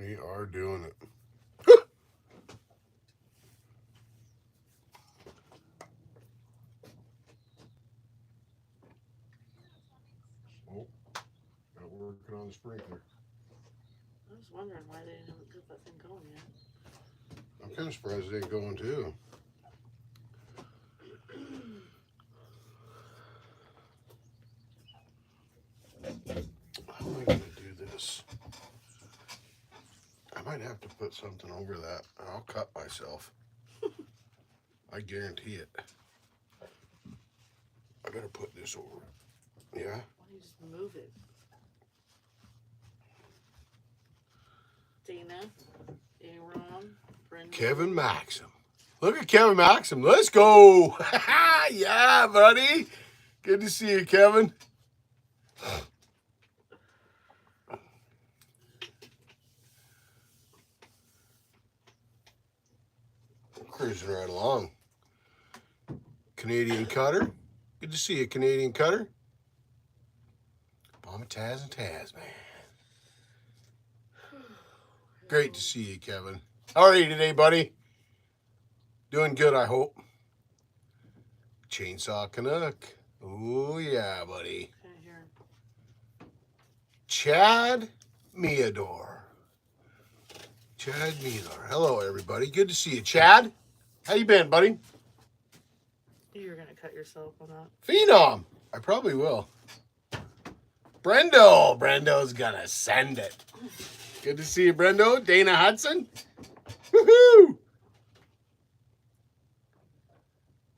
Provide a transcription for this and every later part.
We are doing it. Oh, not working on the sprinkler. I was wondering why they didn't get that thing going yet. I'm kind of surprised it ain't going too. How am I going to do this? I might have to put something over that. I'll cut myself. I guarantee it. I better put this over. Yeah? Why don't you just move it? Dana, Aaron, Brenda. Kevin Maxim. Look at Kevin Maxim. Let's go. Yeah, buddy. Good to see you, Kevin. Cruising right along. Canadian Cutter. Good to see you, Canadian Cutter. Mama Taz and TazMan. Great to see you, Kevin. How are you today, buddy? Doing good, I hope. Chainsaw Canuck. Oh, yeah, buddy. Can't hear him. Chad Meador. Chad Meador. Hello, everybody. Good to see you. Chad, how you been, buddy? You're going to cut yourself on that. Phenom. I probably will. Brendo. Brendo's gonna send it. Good to see you, Brendo. Dana Hudson. Woohoo!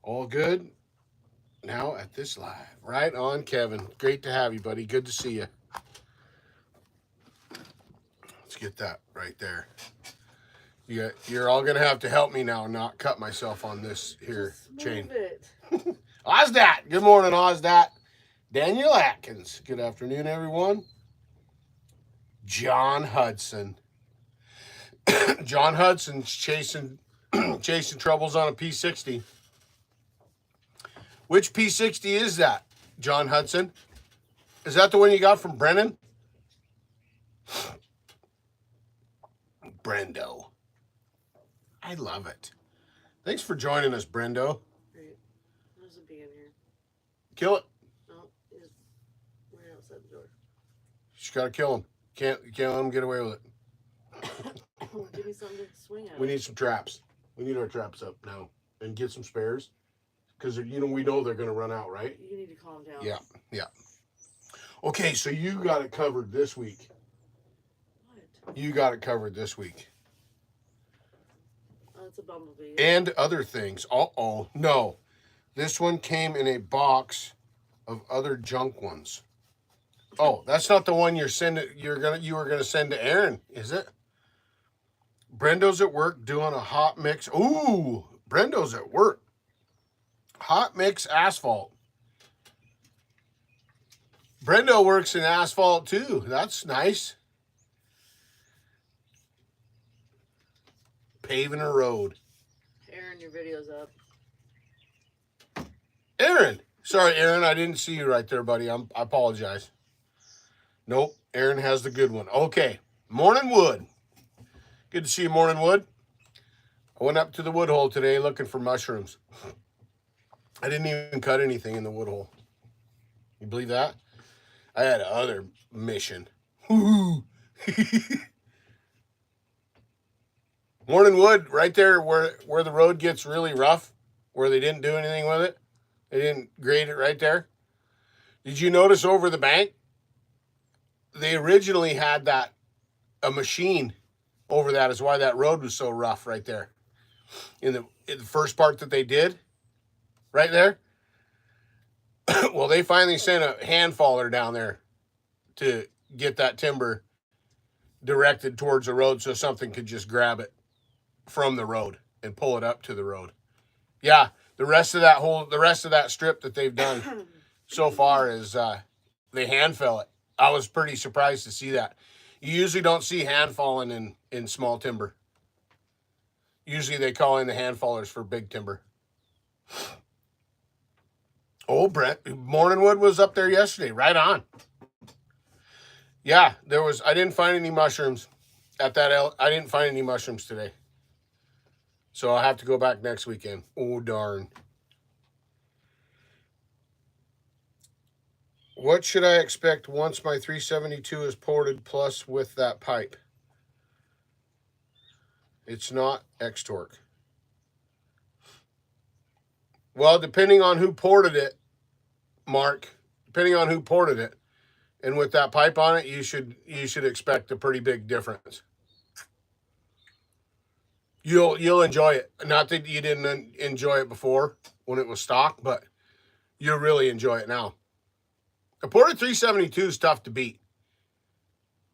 All good. Now at this live. Right on, Kevin. Great to have you, buddy. Good to see you. Let's get that right there. You're all gonna have to help me now, not cut myself on this here Just chain. move it. Ozdat. Good morning, Ozdat. Daniel Atkins. Good afternoon, everyone. John Hudson. John Hudson's chasing troubles on a P60. Which P60 is that, John Hudson? Is that the one you got from Brennan? Brendo. I love it. Thanks for joining us, Brendo. Great. There's a bee in here. Kill it. No, he's right outside the door. Just gotta kill him. Can't let him get away with it. Give me something to swing at. We need some traps. We need our traps up now and get some spares because we know they're gonna run out, right? You need to calm down. Yeah. Okay, so you got it covered this week. What? You got it covered this week. It's a bumblebee. And other things. No. This one came in a box of other junk ones. Oh, that's not the one you were gonna send to Aaron, is it? Brendo's at work doing a hot mix. Ooh, Brendo's at work. Hot mix asphalt. Brendo works in asphalt too. That's nice. Paving a road. Aaron, your video's up. Aaron. Sorry, Aaron, I didn't see you right there, buddy. I apologize. Nope, Aaron has the good one. Okay, Morning Wood. Good to see you, Morning Wood. I went up to the wood hole today looking for mushrooms. I didn't even cut anything in the wood hole. You believe that? I had another mission. Morning Wood, right there where the road gets really rough, where they didn't do anything with it. They didn't grade it right there. Did you notice over the bank? They originally had a machine over that, is why that road was so rough right there. In the first part that they did, right there. Well, they finally sent a hand faller down there to get that timber directed towards the road so something could just grab it from the road and pull it up to the road. Yeah, the rest of that strip that they've done so far is they hand fell it. I was pretty surprised to see that. You usually don't see hand falling in small timber. Usually they call in the hand fallers for big timber. Oh, Brent, Morningwood was up there yesterday. Right on. Yeah, I didn't find any mushrooms. at that, I didn't find any mushrooms today. So I'll have to go back next weekend. Oh, darn. What should I expect once my 372 is ported plus with that pipe? It's not X-Torque. Well, depending on who ported it, Mark, depending on who ported it, and with that pipe on it, you should expect a pretty big difference. You'll enjoy it. Not that you didn't enjoy it before when it was stock, but you'll really enjoy it now. A ported 372 is tough to beat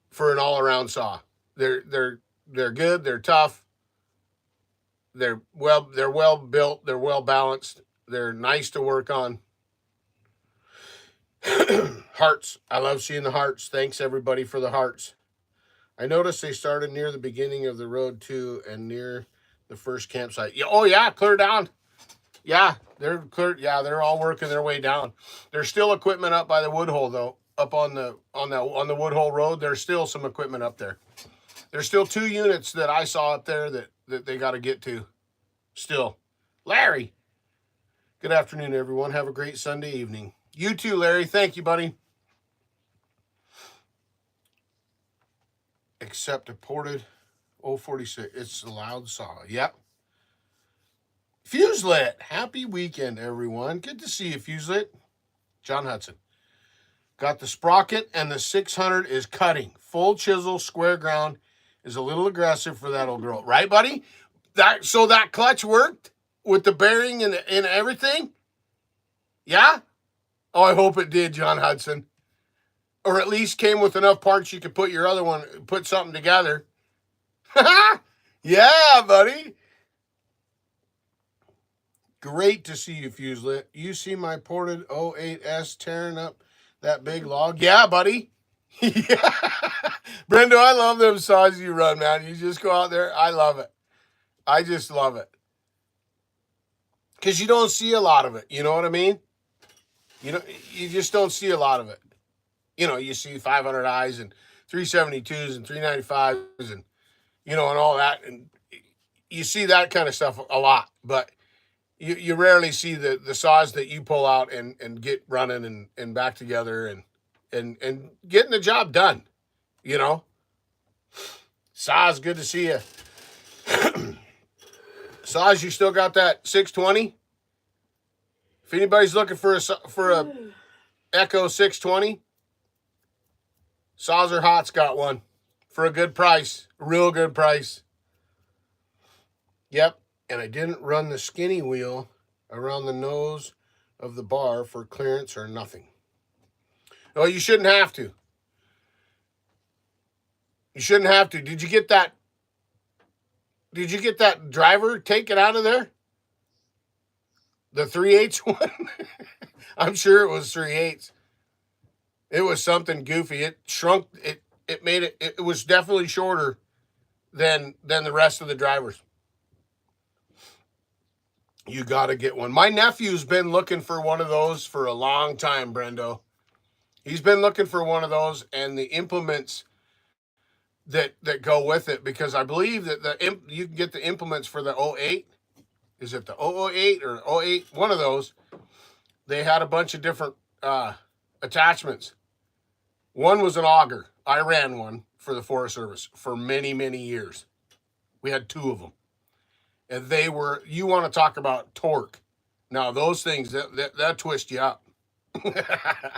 for an all-around saw. They're good. They're tough. They're well built. They're well balanced. They're nice to work on. Hearts. I love seeing the hearts. Thanks everybody for the hearts. I noticed they started near the beginning of the road too, and near the first campsite. Yeah, oh yeah, clear down. Yeah, they're clear. Yeah, they're all working their way down. There's still equipment up by the Woodhole though. Up on the Woodhole Road, there's still some equipment up there. There's still 2 units that I saw up there that they got to get to. Still, Larry. Good afternoon, everyone. Have a great Sunday evening. You too, Larry. Thank you, buddy. Except a ported 046. It's a loud saw. Yep. Fuselet. Happy weekend, everyone. Good to see you, Fuselet. John Hudson. Got the sprocket, and the 600 is cutting. Full chisel, square ground is a little aggressive for that old girl. Right, buddy? So that clutch worked with the bearing and everything? Yeah? Oh, I hope it did, John Hudson. Or at least came with enough parts you could put your other one, put something together. Yeah, buddy. Great to see you, Fuselet. You see my ported 08S tearing up that big log? Yeah, buddy. Yeah. Brendo, I love them saws you run, man. You just go out there. I love it. I just love it. Because you don't see a lot of it. You know what I mean? You just don't see a lot of it. You see 500Is and 372s and 395s and, and all that. And you see that kind of stuff a lot. But you rarely see the saws that you pull out and get running and back together and getting the job done. Saws, good to see you. Saws, you still got that 620? If anybody's looking for a Echo 620, Saws or Hot's got one for a good price, a real good price. Yep, and I didn't run the skinny wheel around the nose of the bar for clearance or nothing. No, you shouldn't have to. You shouldn't have to. Did you get that driver? Take it out of there? The 3/8 one? I'm sure it was 3/8. It was something goofy. It shrunk. It made it. It was definitely shorter than the rest of the drivers. You got to get one. My nephew's been looking for one of those for a long time, Brendo. He's been looking for one of those and the implements that go with it, because I believe that you can get the implements for the 08. Is it the 008 or 08? One of those. They had a bunch of different attachments. One was an auger. I ran one for the Forest Service for many, many years. We had 2 of them. And they were, you want to talk about torque. Now, those things, that twist you up. I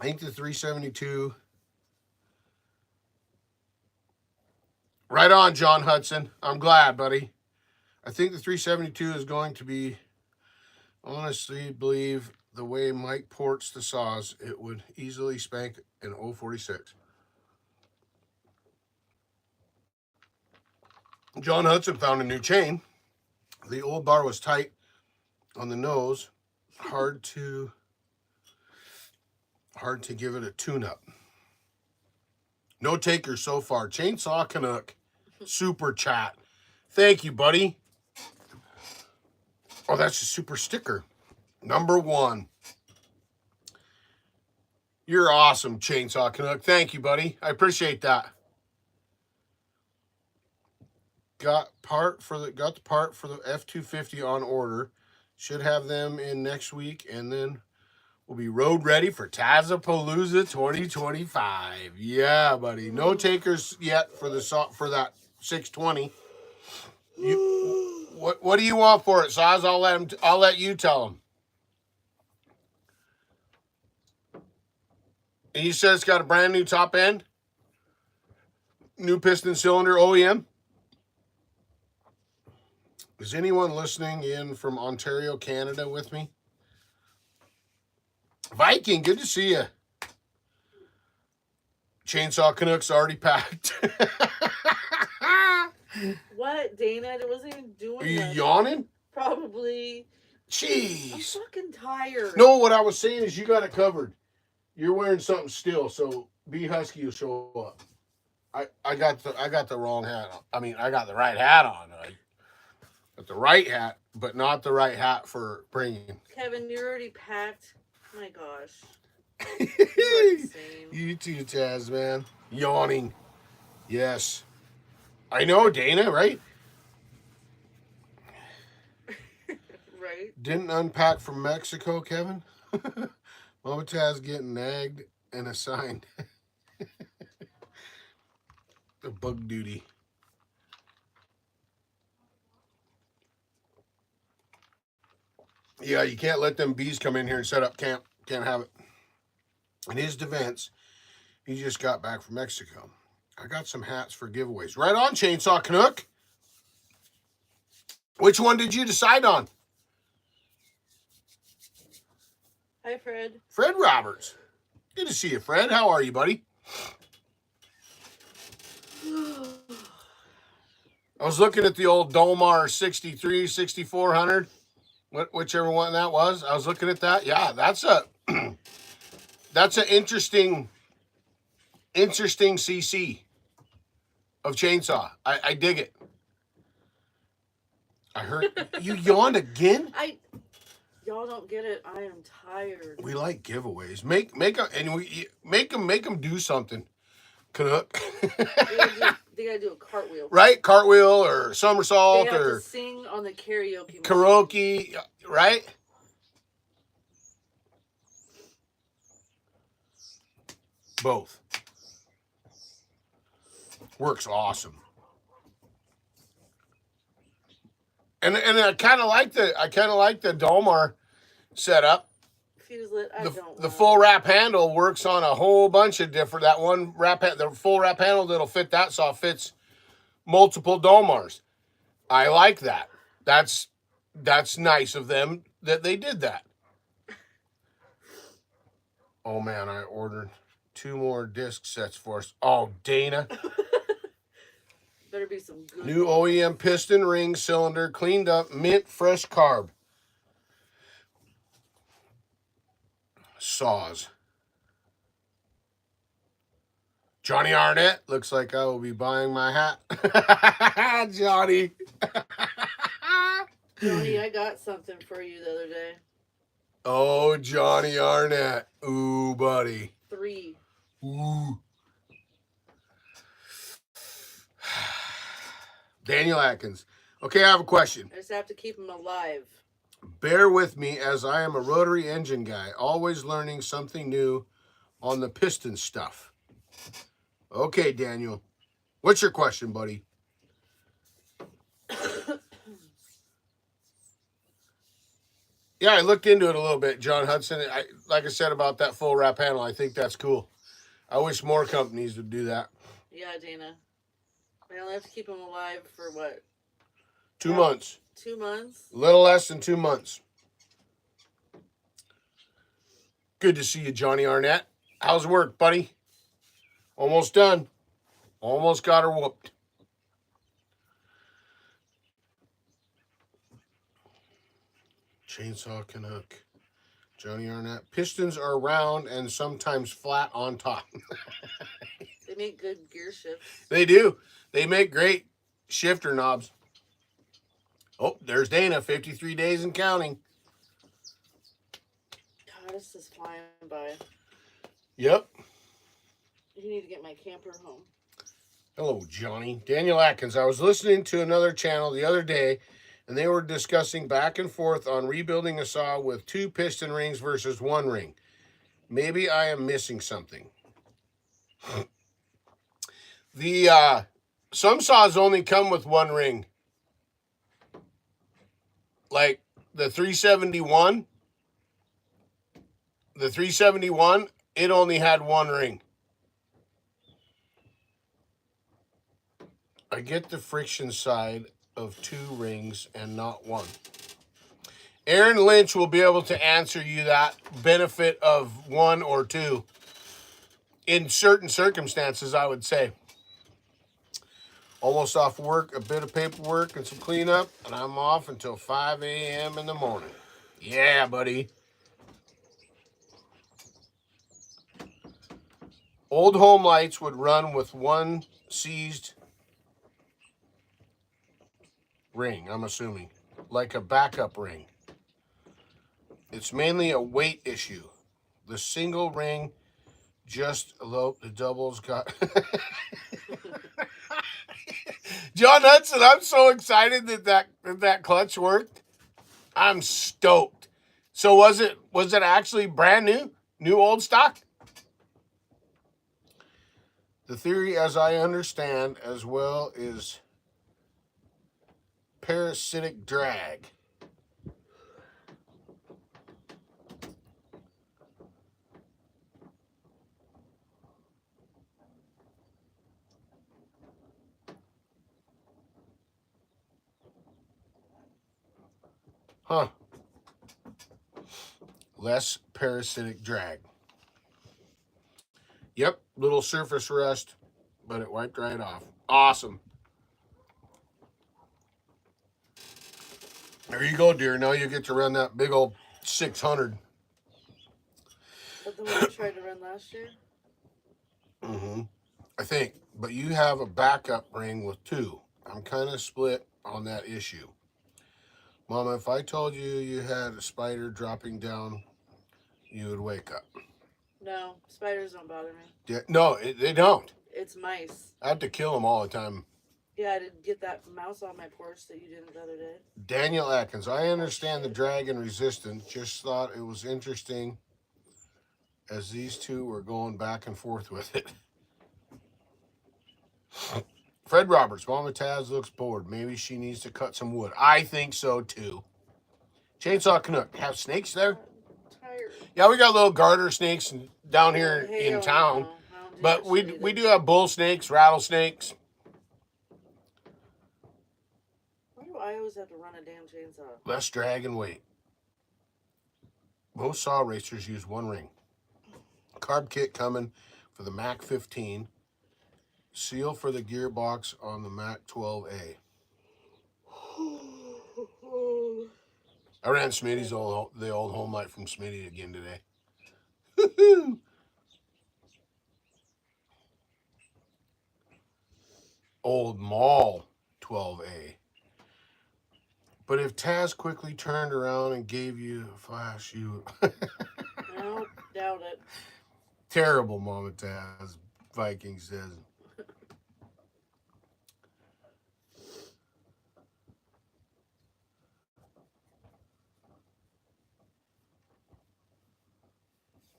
think the 372. Right on, John Hudson. I'm glad, buddy. I think the 372 is going to be, honestly believe the way Mike ports the saws, it would easily spank an 046. John Hudson found a new chain. The old bar was tight on the nose. Hard to give it a tune-up. No takers so far. Chainsaw Canuck. Super chat. Thank you, buddy. Oh, that's a super sticker. Number 1. You're awesome, Chainsaw Canuck. Thank you, buddy. I appreciate that. Got the part for the F-250 on order. Should have them in next week, and then we'll be road ready for Tazapalooza 2025. Yeah, buddy. No takers yet for that 620. What do you want for it, Saz? I'll let you tell him. And you said it's got a brand new top end, new piston cylinder OEM. Is anyone listening in from Ontario, Canada with me? Viking, good to see you. Chainsaw Canucks already packed. What, Dana? I wasn't even doing Are you that. yawning? Probably. Jeez. I'm fucking tired. No, what I was saying is you got it covered. You're wearing something still, so B Husky will show up. I got the wrong hat on. I mean, I got the right hat on. I got the right hat, but not the right hat for bringing. Kevin, you're already packed. My gosh. You too, Taz, man. Yawning. Yes. I know, Dana, right? Right. Didn't unpack from Mexico, Kevin. Mama Taz getting nagged and assigned. The bug duty. Yeah, you can't let them bees come in here and set up camp. Can't have it. In his defense, he just got back from Mexico. I got some hats for giveaways. Right on, Chainsaw Canuck. Which one did you decide on? Hi, Fred. Fred Roberts. Good to see you, Fred. How are you, buddy? I was looking at the old Dolmar 63, 6400, whichever one that was. I was looking at that. Yeah, that's an interesting CC of chainsaw. I dig it. I heard you yawned again. Y'all don't get it. I am tired. We like giveaways. Make them do something. Canuck. They gotta do a cartwheel. Right? Cartwheel or somersault they have or to sing on the karaoke. karaoke, right? Both. Works awesome. And I kind of like the Dolmar setup. Fuse-lit, The full wrap handle works on a whole bunch of different. That one the full wrap handle that'll fit that saw fits multiple Dolmars. I like that. That's nice of them that they did that. Oh man, I ordered 2 more disc sets for us. Oh, Dana. Better be some good. New OEM piston, ring, cylinder, cleaned up, mint, fresh carb. Saws. Johnny Arnett, looks like I will be buying my hat. Johnny. Johnny, I got something for you the other day. Oh, Johnny Arnett. Ooh, buddy. 3. Ooh. Daniel Atkins. Okay, I have a question. I just have to keep him alive. Bear with me as I am a rotary engine guy, always learning something new on the piston stuff. Okay, Daniel. What's your question, buddy? Yeah, I looked into it a little bit, John Hudson. Like I said about that full wrap panel, I think that's cool. I wish more companies would do that. Yeah, Dana. I only have to keep him alive for what? 2 months. 2 months? A little less than 2 months. Good to see you, Johnny Arnett. How's work, buddy? Almost done. Almost got her whooped. Chainsaw Canuck. Johnny Arnett. Pistons are round and sometimes flat on top. They make good gear shifts. They do. They make great shifter knobs. Oh, there's Dana. 53 days and counting. God, this is flying by. Yep. You need to get my camper home. Hello, Johnny. Daniel Atkins. I was listening to another channel the other day, and they were discussing back and forth on rebuilding a saw with 2 piston rings versus 1 ring. Maybe I am missing something. The some saws only come with 1 ring. Like the 371, it only had 1 ring. I get the friction side of 2 rings and not 1. Aaron Lynch will be able to answer you that benefit of 1 or 2 in certain circumstances, I would say. Almost off work, a bit of paperwork and some cleanup, and I'm off until 5 a.m. in the morning. Yeah, buddy. Old home lights would run with 1 seized ring, I'm assuming, like a backup ring. It's mainly a weight issue. The single ring just elope, the doubles got. John Hudson, I'm so excited that clutch worked. I'm stoked. So was it actually brand new? New old stock? The theory, as I understand, as well, is parasitic drag. Huh. Less parasitic drag. Yep, little surface rust, but it wiped right off. Awesome. There you go, dear. Now you get to run that big old 600. But the one I tried to run last year? Mm-hmm. I think. But you have a backup ring with 2. I'm kind of split on that issue. Mama, if I told you you had a spider dropping down, you would wake up. No, spiders don't bother me. Yeah, no, they don't. It's mice. I have to kill them all the time. Yeah, I did get that mouse on my porch that you didn't the other day. Daniel Atkins, I understand the drag and resistance. Just thought it was interesting as these 2 were going back and forth with it. Fred Roberts, Mama Taz looks bored. Maybe she needs to cut some wood. I think so too. Chainsaw Canuck, have snakes there? I'm tired. Yeah, we got little garter snakes down here Hey, in town. No. But we do have bull snakes, rattlesnakes. Why do I always have to run a damn chainsaw? Less drag and weight. Most saw racers use 1 ring. Carb kit coming for the Mac 15. Seal for the gearbox on the Mac 12A. I ran Smitty's the old home light from Smitty again today. Old Mall 12A. But if Taz quickly turned around and gave you a flash, you... No, doubt it. Terrible, Mama Taz, Viking says.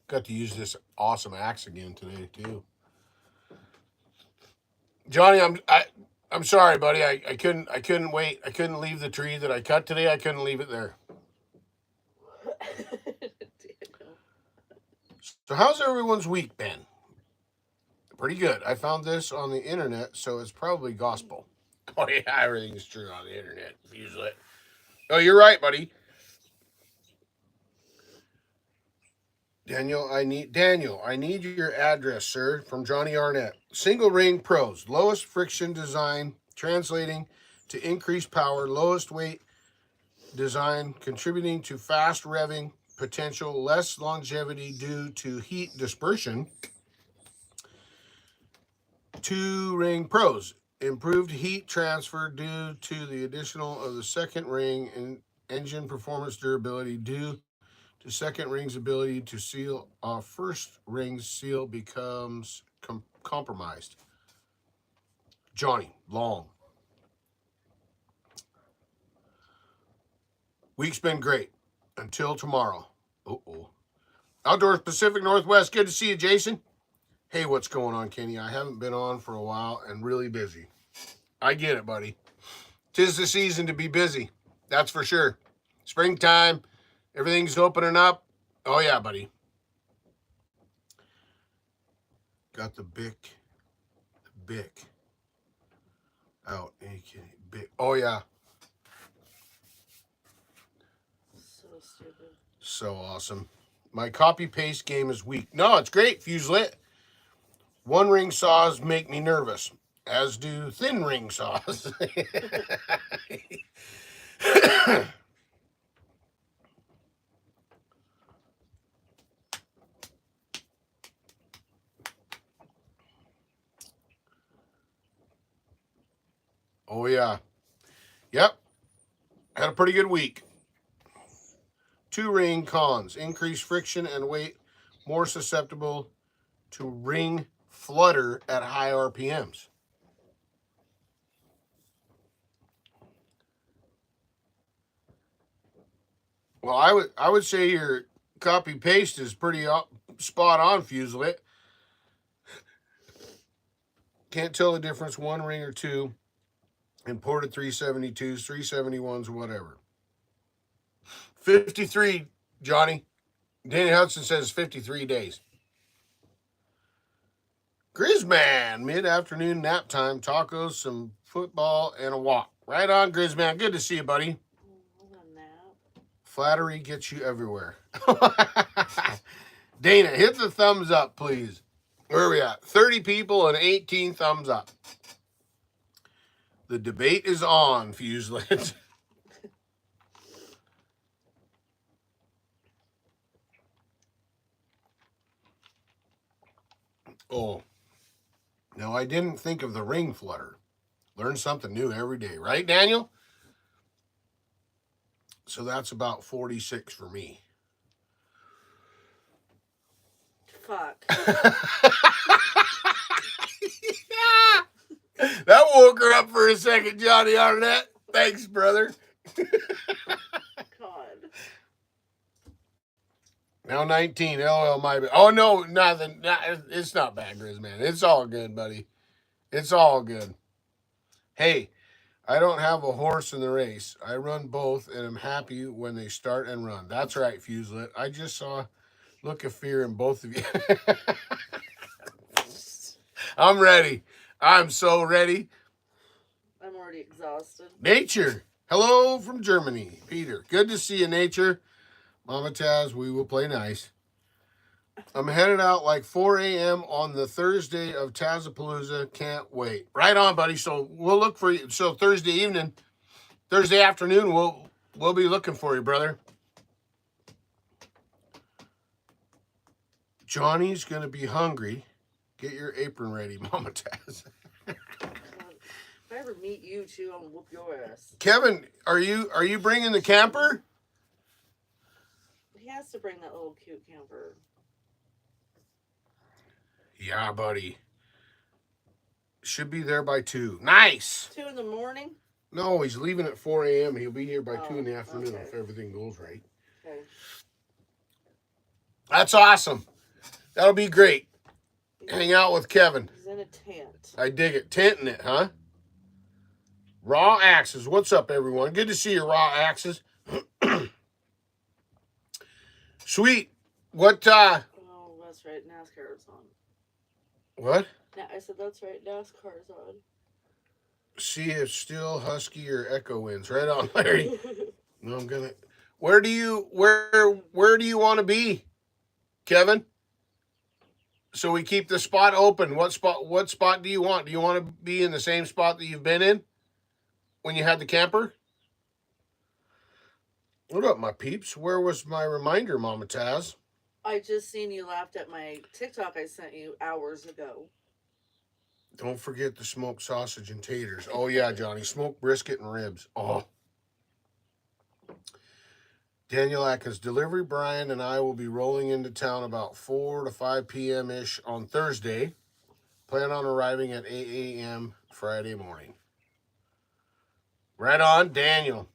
Got to use this awesome axe again today, too. Johnny, I'm sorry, buddy. I couldn't wait. I couldn't leave the tree that I cut today. I couldn't leave it there. So how's everyone's week been? Pretty good. I found this on the internet, so it's probably gospel. Oh yeah, everything's true on the internet usually. Oh, you're right, buddy. Daniel, I need your address, sir, from Johnny Arnett. Single ring pros, lowest friction design, translating to increased power, lowest weight design, contributing to fast revving potential, less longevity due to heat dispersion. 2 ring pros, improved heat transfer due to the additional of the second ring and engine performance durability due to The second ring's ability to seal first ring's seal becomes compromised. Johnny, long. Week's been great. Until tomorrow. Uh-oh. Outdoors Pacific Northwest. Good to see you, Jason. Hey, what's going on, Kenny? I haven't been on for a while and really busy. I get it, buddy. 'Tis the season to be busy. That's for sure. Springtime. Everything's opening up. Oh, yeah, buddy. Got the Bic out. Bic. Oh, yeah. So stupid. So awesome. My copy-paste game is weak. No, it's great, Fuse Lit. One ring saws make me nervous, as do thin ring saws. Oh, yeah. Yep. Had a pretty good week. 2 ring cons. Increased friction and weight. More susceptible to ring flutter at high RPMs. Well, I would say your copy paste is pretty spot on, Fuselit. Can't tell the difference, 1 ring or 2. Imported 372s, 371s, whatever. 53, Johnny. Danny Hudson says 53 days. Grizzman, mid-afternoon nap time, tacos, some football, and a walk. Right on, Grizzman. Good to see you, buddy. Flattery gets you everywhere. Dana, hit the thumbs up, please. Where are we at? 30 people and 18 thumbs up. The debate is on, Fuselet. Oh. Now, I didn't think of the ring flutter. Learn something new every day. Right, Daniel? So that's about 46 for me. Fuck. That woke her up for a second, Johnny Arnett. Thanks, brother. God. Now 19. LOL, my bad. Oh, no, nothing. It's not bad, Grizz, man. It's all good, buddy. It's all good. Hey, I don't have a horse in the race. I run both, and I'm happy when they start and run. That's right, Fuselet. I just saw look of fear in both of you. I'm ready. I'm so ready. I'm already exhausted. Nature. Hello from Germany. Peter. Good to see you, Nature. Mama Taz, we will play nice. I'm headed out like 4 a.m. on the Thursday of Tazapalooza. Can't wait. Right on, buddy. So we'll look for you. So Thursday evening, Thursday afternoon, we'll be looking for you, brother. Johnny's going to be hungry. Get your apron ready, Mama Taz. If I ever meet you two, I'm gonna whoop your ass. Kevin, are you bringing the camper? He has to bring that little cute camper. Yeah, buddy. Should be there by 2. Nice. 2 in the morning? No, he's leaving at 4 a.m. He'll be here by 2 in the Oh, afternoon okay. if everything goes right. Okay. That's awesome. That'll be great. Hang out with Kevin. He's in a tent. I dig it. Tenting it, huh? Raw Axes. What's up, everyone? Good to see you, Raw Axes. Sweet. What, Oh, that's right. NASCAR's on. What? I said, that's right. NASCAR's on. See if still Husky or Echo wins. Right on, Larry. No, I'm gonna. Where do you want to be, Kevin? So we keep the spot open. What spot do you want? Do you want to be in the same spot that you've been in when you had the camper? What up, my peeps? Where was my reminder, Mama Taz? I just seen you laughed at my TikTok I sent you hours ago. Don't forget the smoked sausage and taters. Oh, yeah, Johnny. Smoked brisket and ribs. Oh. Daniel Atkins, delivery Brian and I will be rolling into town about 4 to 5 p.m. ish on Thursday. Plan on arriving at 8 a.m. Friday morning. Right on, Daniel.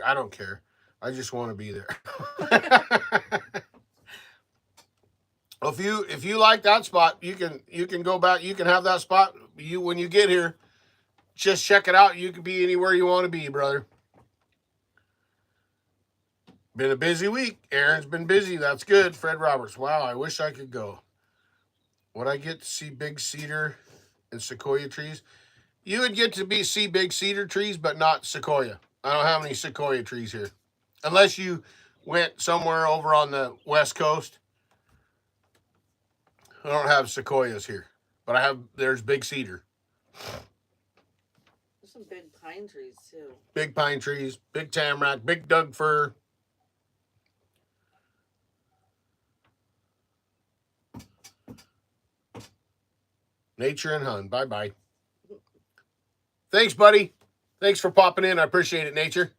I don't care. I just want to be there. If you like that spot, you can go back. You can have that spot. When you get here, just check it out. You can be anywhere you want to be, brother. Been a busy week. Aaron's been busy. That's good. Fred Roberts. Wow, I wish I could go. Would I get to see big cedar and sequoia trees? You would get to see big cedar trees, but not sequoia. I don't have any sequoia trees here. Unless you went somewhere over on the west coast. I don't have sequoias here. But there's big cedar. There's some big pine trees, too. Big pine trees, big tamarack, big Doug fir. Nature and Hun. Bye-bye. Thanks, buddy. Thanks for popping in. I appreciate it, Nature.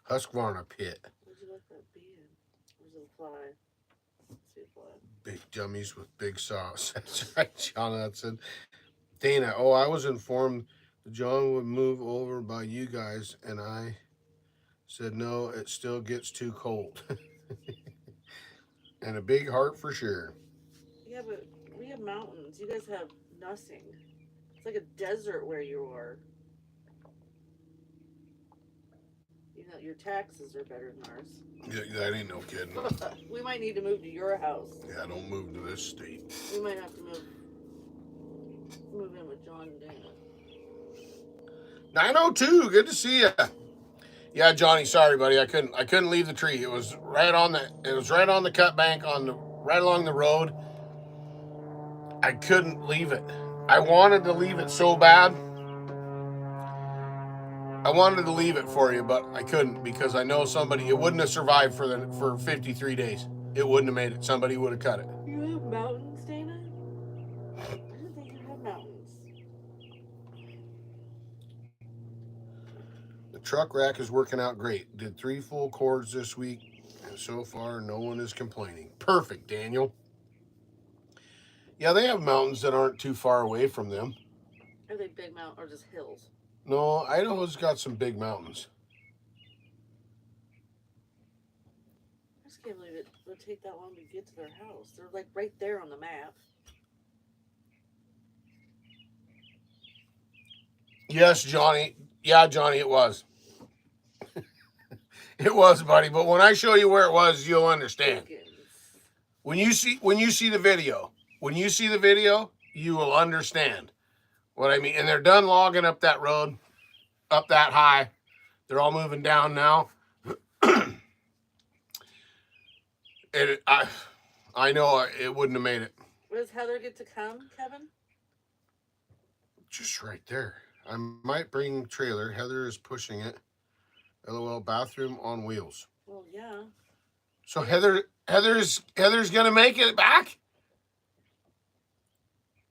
Husqvarna pit. Where'd you let that be in? Where's the fly? Let's see a fly. Big dummies with big sauce. That's right, John Hudson. Dana, I was informed that John would move over by you guys, and I said, no, it still gets too cold. And a big heart for sure. Yeah, but we have mountains. You guys have nothing. It's like a desert where you are. You know, your taxes are better than ours. Yeah, that ain't no kidding. We might need to move to your house. Yeah, don't move to this state. We might have to move in with John and Dana. 902, good to see you. Yeah, Johnny, sorry, buddy. I couldn't leave the tree. It was right on the cut bank right along the road. I couldn't leave it. I wanted to leave it so bad. I wanted to leave it for you, but I couldn't because I know somebody. It wouldn't have survived for 53 days. It wouldn't have made it. Somebody would have cut it. You have mountains, Dana? I didn't think you had mountains. The truck rack is working out great. Did 3 full cords this week, and so far no one is complaining. Perfect, Daniel. Yeah, they have mountains that aren't too far away from them. Are they big mountains or just hills? No, Idaho's got some big mountains. I just can't believe it would take that long to get to their house. They're like right there on the map. Yes, Johnny. Yeah, Johnny, it was. It was, buddy. But when I show you where it was, you'll understand. When you see the video, you will understand what I mean. And they're done logging up that road, up that high. They're all moving down now. And I know it wouldn't have made it. Does Heather get to come, Kevin? Just right there. I might bring trailer. Heather is pushing it. LOL, bathroom on wheels. Well, yeah. So Heather's gonna make it back?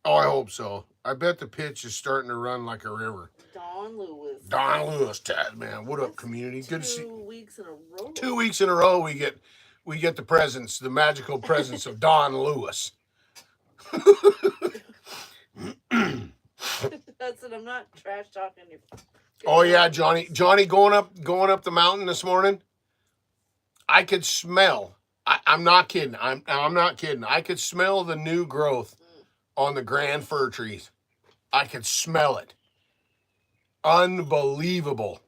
Oh, I hope so. I bet the pitch is starting to run like a river. Don Lewis, TazMan. What up, community? Good to see. 2 weeks in a row. 2 weeks in a row, we get the presence, the magical presence of Don Lewis. That's it. I'm not trash talking you. Oh yeah, Johnny going up the mountain this morning. I could smell. I'm not kidding. I'm not kidding. I could smell the new growth on the grand fir trees. I could smell it. Unbelievable.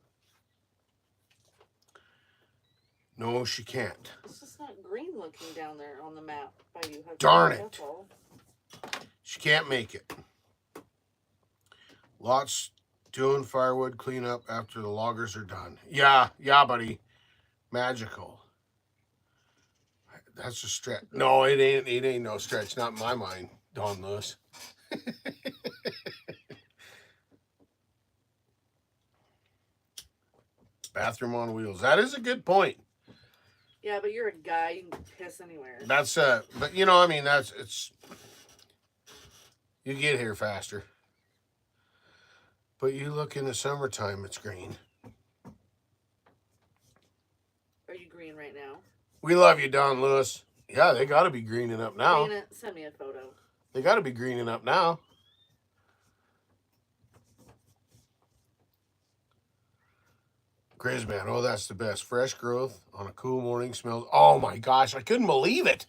No, she can't. It's just not green looking down there on the map by you. Darn it. She can't make it. Lots doing firewood cleanup after the loggers are done. Yeah, buddy. Magical. That's a stretch. No, it ain't no stretch. Not in my mind, Don Lewis. Bathroom on wheels. That is a good point. Yeah, but you're a guy. You can piss anywhere. That's but you know, I mean, it's you get here faster. But you look in the summertime, it's green. Are you green right now? We love you, Don Lewis. Yeah, they got to be greening up now. Dana, send me a photo. They got to be greening up now. Grizzman, oh, that's the best. Fresh growth on a cool morning smells. Oh my gosh, I couldn't believe it.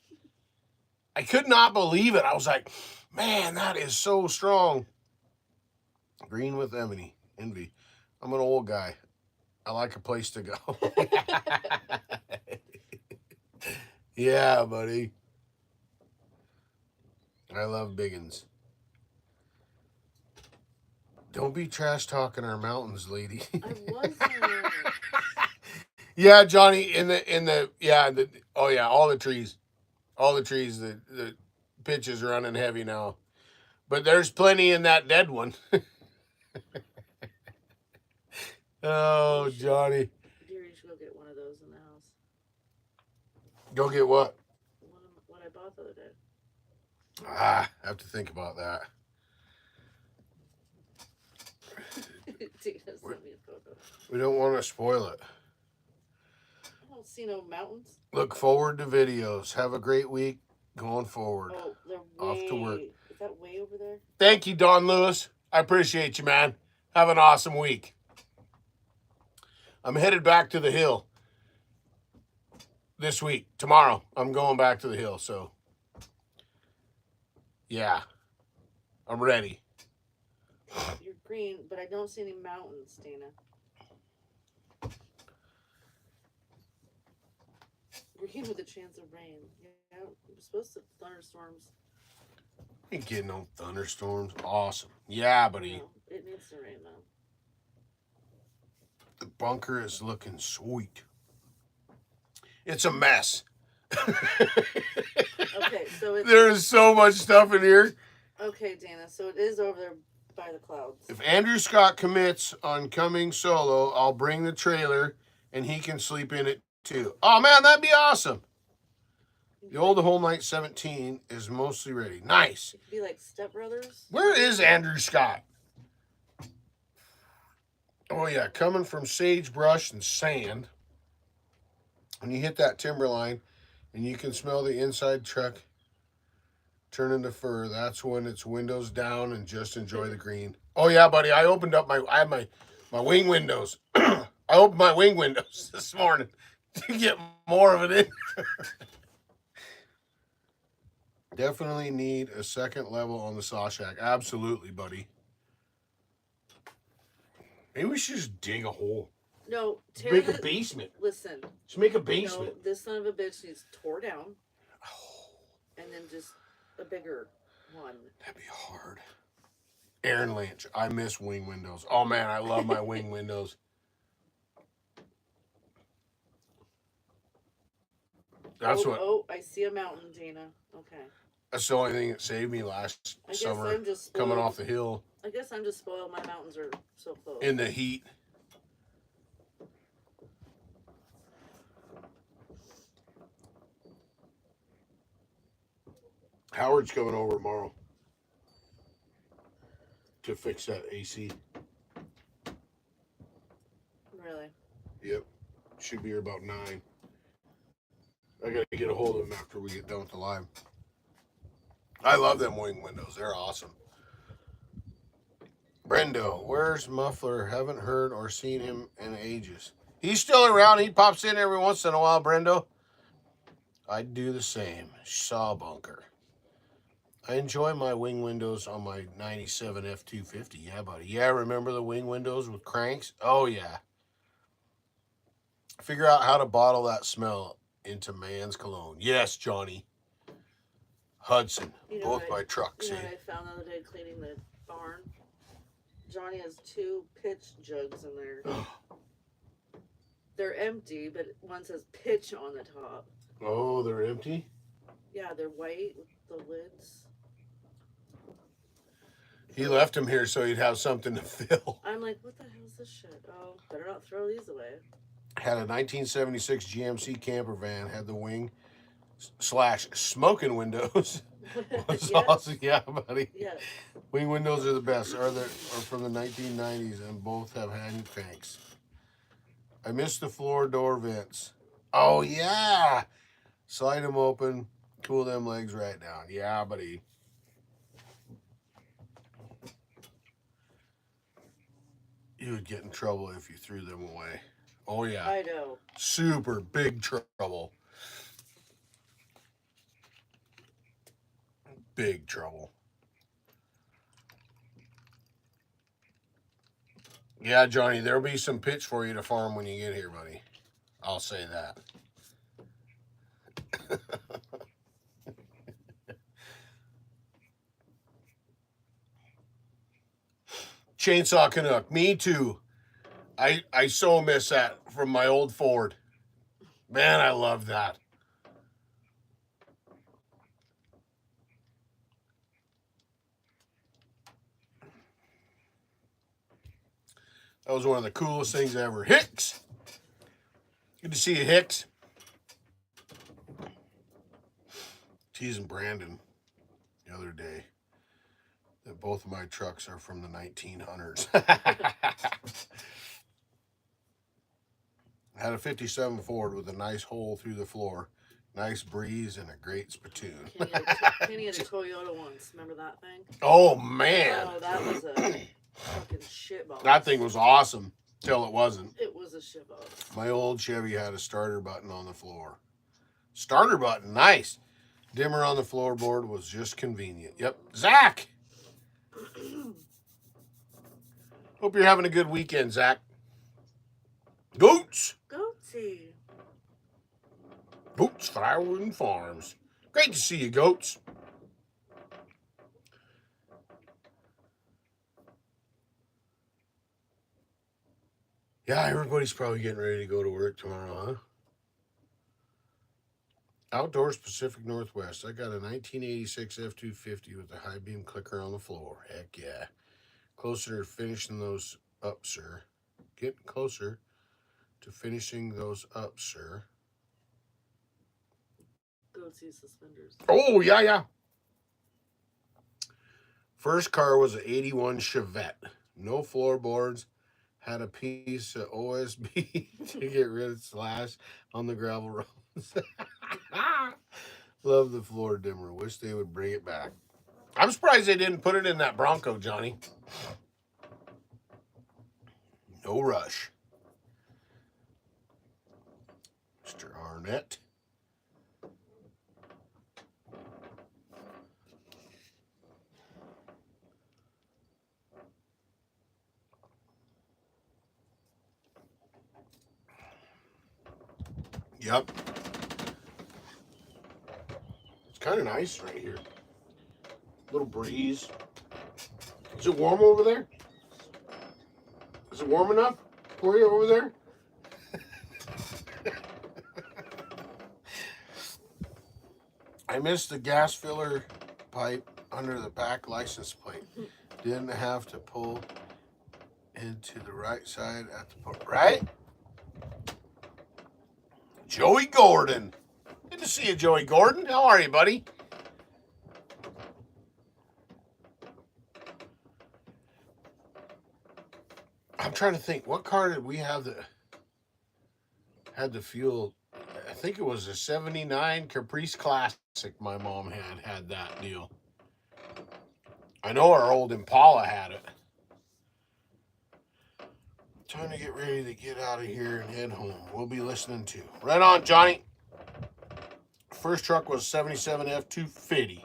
I could not believe it. I was like, man, that is so strong. Green with envy. I'm an old guy. I like a place to go. Yeah, buddy. I love biggins. Don't be trash talking our mountains, lady. I wasn't. Yeah, Johnny, all the trees. The pitch is running heavy now. But there's plenty in that dead one. Oh, Johnny. Dear, you should go get one of those in the house. Go get what? What I bought the other day. I have to think about that. Tina sent me a photo. We don't want to spoil it. I don't see no mountains. Look forward to videos. Have a great week going forward. Oh, they're Off to work. Is that way over there? Thank you, Don Lewis. I appreciate you, man. Have an awesome week. I'm headed back to the hill this week. Tomorrow, I'm going back to the hill. So, yeah, I'm ready. You're green, but I don't see any mountains, Dana. Green with a chance of rain. Yeah, we're supposed to thunderstorms. Ain't getting no thunderstorms. Awesome. Yeah, buddy. No, it needs to rain though. The bunker is looking sweet. It's a mess. Okay, so it's There's so much stuff in here. okay, Dana. So it is over there by the clouds. If Andrew Scott commits on coming solo, I'll bring the trailer and he can sleep in it too. Oh man, that'd be awesome. The old home night 17 is mostly ready. Nice. It could be like Step Brothers. Where is Andrew Scott? Oh yeah, coming from sagebrush and sand. When you hit that timberline and you can smell the inside truck turn into fur, that's when it's windows down and just enjoy the green. Oh yeah, buddy, I had my wing windows. I opened my wing windows this morning to get more of it in. Definitely need a second level on the saw shack. Absolutely, buddy. Maybe we should just dig a hole. No, Make a basement. Listen. Just make a basement. No, this son of a bitch needs tore down. And then just a bigger one. That'd be hard. Aaron Lynch. I miss wing windows. Oh man, I love my wing windows. That's what. Oh, I see a mountain, Dana. Okay. That's the only thing that saved me last summer. I'm just coming off the hill. I guess I'm just spoiled. My mountains are so close. In the heat. Howard's coming over tomorrow to fix that AC. Really? Yep. Should be here about 9. I gotta get a hold of him after we get done with the live. I love them wing windows. They're awesome. Brendo, where's Muffler? Haven't heard or seen him in ages. He's still around. He pops in every once in a while, Brendo. I'd do the same. Saw bunker. I enjoy my wing windows on my 97 F250. Yeah, buddy. Yeah, remember the wing windows with cranks? Oh, yeah. Figure out how to bottle that smell into man's cologne. Yes, Johnny. Hudson. Both my trucks. You know what I found the other day cleaning the barn? Johnny has 2 pitch jugs in there. They're empty, but one says pitch on the top. Oh, they're empty? Yeah, they're white with the lids. He left them here so he'd have something to fill. I'm like, what the hell is this shit? Oh, better not throw these away. Had a 1976 GMC camper van. Had the wing / smoking windows. Saucy, yeah, buddy. Yes. Wing windows are the best. Are from the 1990s and both have hand cranks. I miss the floor door vents. Oh yeah, slide them open, cool them legs right down. Yeah, buddy. You would get in trouble if you threw them away. Oh yeah, I know. super big trouble. Big trouble. Yeah, Johnny, there'll be some pitch for you to farm when you get here, buddy. I'll say that. Chainsaw Canuck, me too. I so miss that from my old Ford. Man, I love that. That was one of the coolest things ever. Hicks! Good to see you, Hicks. Teasing Brandon the other day that both of my trucks are from the 1900s. I had a 57 Ford with a nice hole through the floor, nice breeze, and a great spittoon. Kenny had a Toyota once. Remember that thing? Oh, man. Oh, that was a fucking shitbox. That thing was awesome till it wasn't. It was a shitbox. My old Chevy had a starter button on the floor. Starter button, nice. Dimmer on the floorboard was just convenient. Yep. Zach! Hope you're having a good weekend, Zach. Goats! Goatsy. Goats Firewood and Farms. Great to see you, Goats. Yeah, everybody's probably getting ready to go to work tomorrow, huh? Outdoors Pacific Northwest. I got a 1986 F-250 with a high beam clicker on the floor. Heck yeah. Closer to finishing those up, sir. Getting closer to finishing those up, sir. Goatsy suspenders. Oh, yeah. First car was an 81 Chevette. No floorboards. Had a piece of OSB to get rid of slash on the gravel roads. Love the floor dimmer. Wish they would bring it back. I'm surprised they didn't put it in that Bronco, Johnny. No rush. Mr. Arnett. Yep. It's kind of nice right here. Little breeze. Is it warm over there? Is it warm enough for you over there? I missed the gas filler pipe under the back license plate. Didn't have to pull into the right side at the port. Right? Joey Gordon. Good to see you, Joey Gordon. How are you, buddy? I'm trying to think. What car did we have that had the fuel? I think it was a 79 Caprice Classic my mom had that deal. I know our old Impala had it. Time to get ready to get out of here and head home. We'll be listening to. Right on, Johnny. First truck was 77 F-250.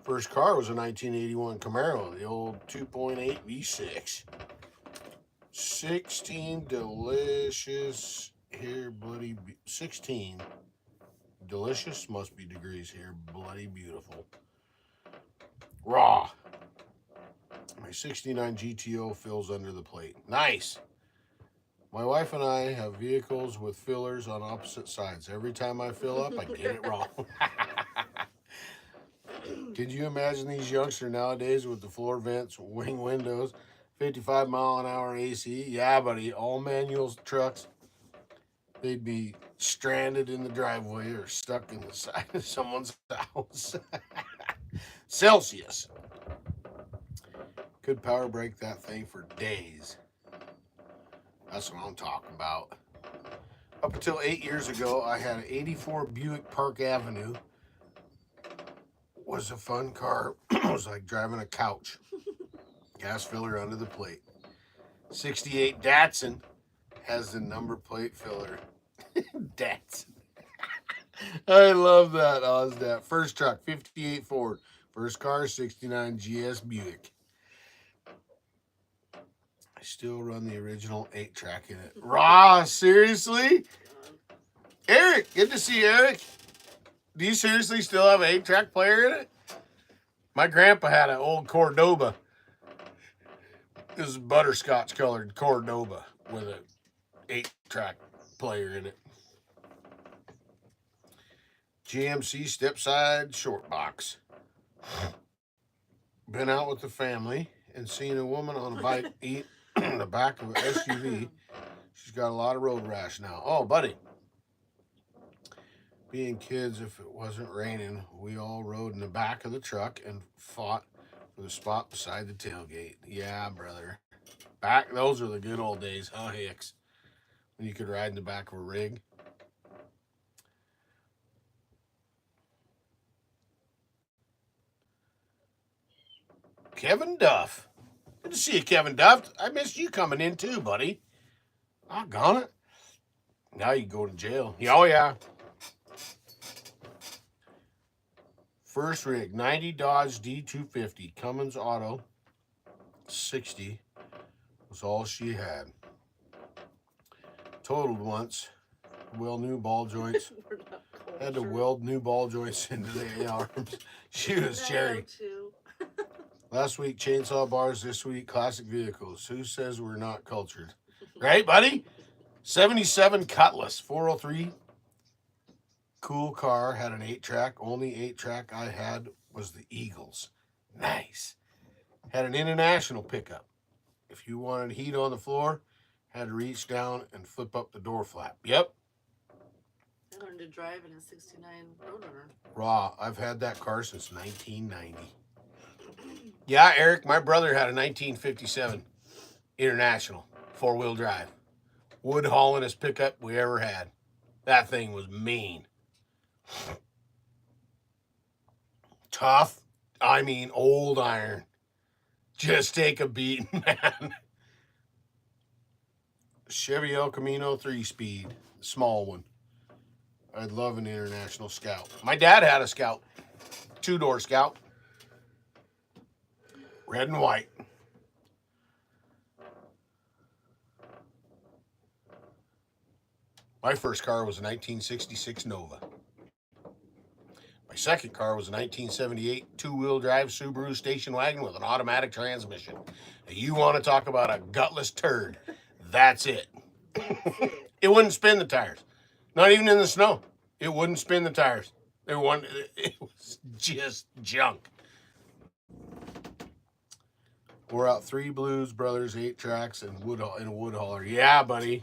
First car was a 1981 Camaro, the old 2.8 V6. 16 delicious here, bloody 16 delicious must be degrees here, bloody beautiful. Raw. My 69 GTO fills under the plate. Nice. My wife and I have vehicles with fillers on opposite sides. Every time I fill up, I get it wrong. Could you imagine these youngsters nowadays with the floor vents, wing windows, 55 mile an hour AC? Yeah, buddy, all manual trucks. They'd be stranded in the driveway or stuck in the side of someone's house. Celsius. Could power break that thing for days. That's what I'm talking about. Up until 8 years ago, I had an 84 Buick Park Avenue. Was a fun car. It was like driving a couch. Gas filler under the plate. 68 Datsun has the number plate filler. Datsun. I love that, Ozdat. First truck, 58 Ford. First car, 69 GS Buick. I still run the original 8-track in it. Raw, seriously? Eric, good to see you, Eric. Do you seriously still have an 8-track player in it? My grandpa had an old Cordoba. This is butterscotch colored Cordoba with an 8-track player in it. GMC stepside short box. Been out with the family and seen a woman on a bike eat in the back of an SUV. She's got a lot of road rash now. Oh, buddy. Being kids, if it wasn't raining, we all rode in the back of the truck and fought for the spot beside the tailgate. Yeah, brother. Those are the good old days, huh, Hicks? When you could ride in the back of a rig. Kevin Duff. Good to see you, Kevin Duff. I missed you coming in too, buddy. Doggone it. Now you go to jail. Oh, yeah. First rig, 90 Dodge D250. Cummins Auto, 60 was all she had. Totaled once. Weld new ball joints. Had to weld new ball joints into the arms. She was cherry. Last week, chainsaw bars. This week, classic vehicles. Who says we're not cultured? Right, buddy? 77 Cutlass, 403. Cool car. Had an 8-track. Only 8-track I had was the Eagles. Nice. Had an international pickup. If you wanted heat on the floor, had to reach down and flip up the door flap. Yep. I learned to drive in a 69 Roadrunner. Raw. I've had that car since 1990. Yeah, Eric, my brother had a 1957 International 4-wheel drive. Wood haulingest pickup we ever had. That thing was mean. Tough. I mean, old iron. Just take a beat, man. Chevy El Camino 3-speed. Small one. I'd love an International Scout. My dad had a Scout. 2-door Scout. Red and white. My first car was a 1966 Nova. My second car was a 1978 2-wheel drive Subaru station wagon with an automatic transmission. Now, you want to talk about a gutless turd? That's it. It wouldn't spin the tires. Not even in the snow. It wouldn't spin the tires. It was just junk. We're out 3 Blues Brothers, 8-tracks, and a wood hauler. Yeah, buddy.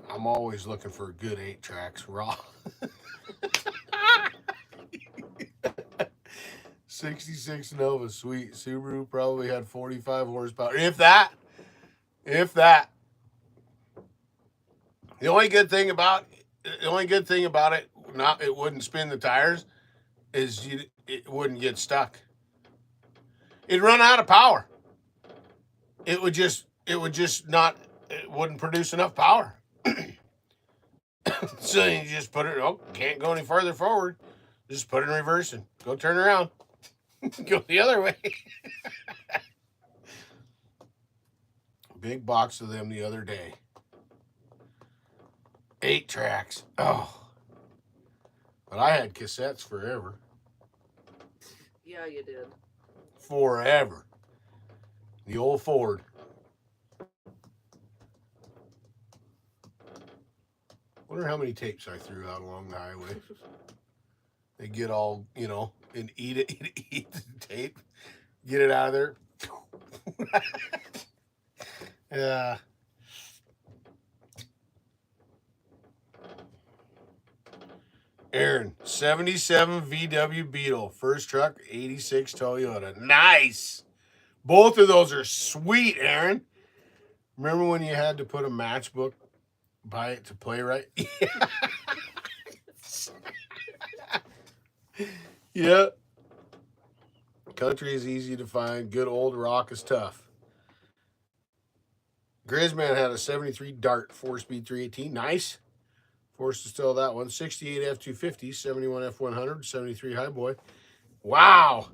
I'm always looking for good 8-tracks. Raw. 66 Nova, sweet. Subaru probably had 45 horsepower. If that. The only good thing about it, it wouldn't spin the tires, is it wouldn't get stuck. It'd run out of power. It wouldn't produce enough power. So you just put it, can't go any further forward. Just put it in reverse and go turn around. Go the other way. Big box of them the other day. 8-tracks. Oh. But I had cassettes forever. Yeah, you did. Forever. The old Ford. Wonder how many tapes I threw out along the highway. They get all, and eat the tape. Get it out of there. Yeah. Aaron, 77 VW Beetle. First truck, 86 Toyota. Nice. Both of those are sweet, Aaron. Remember when you had to put a matchbook by it to play right? Yeah. Country is easy to find. Good old rock is tough. Grizzman had a 73 Dart 4-speed 318. Nice. Forced to steal that one. 68 F250, 71 F100, 73 Highboy. Wow.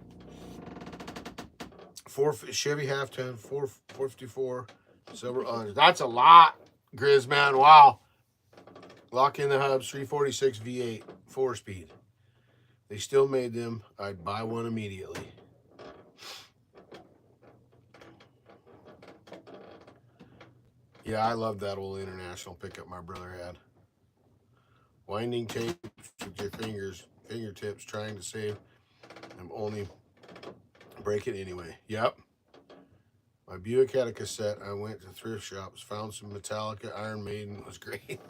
Chevy half ton, 454 silver. That's a lot, Grizzman. Wow. Lock in the hubs, 346 V8, 4-speed. They still made them. I'd buy one immediately. Yeah, I love that old International pickup my brother had. Winding tapes with your fingertips, trying to save them, only break it anyway. Yep. My Buick had a cassette. I went to thrift shops, found some Metallica. Iron Maiden was great.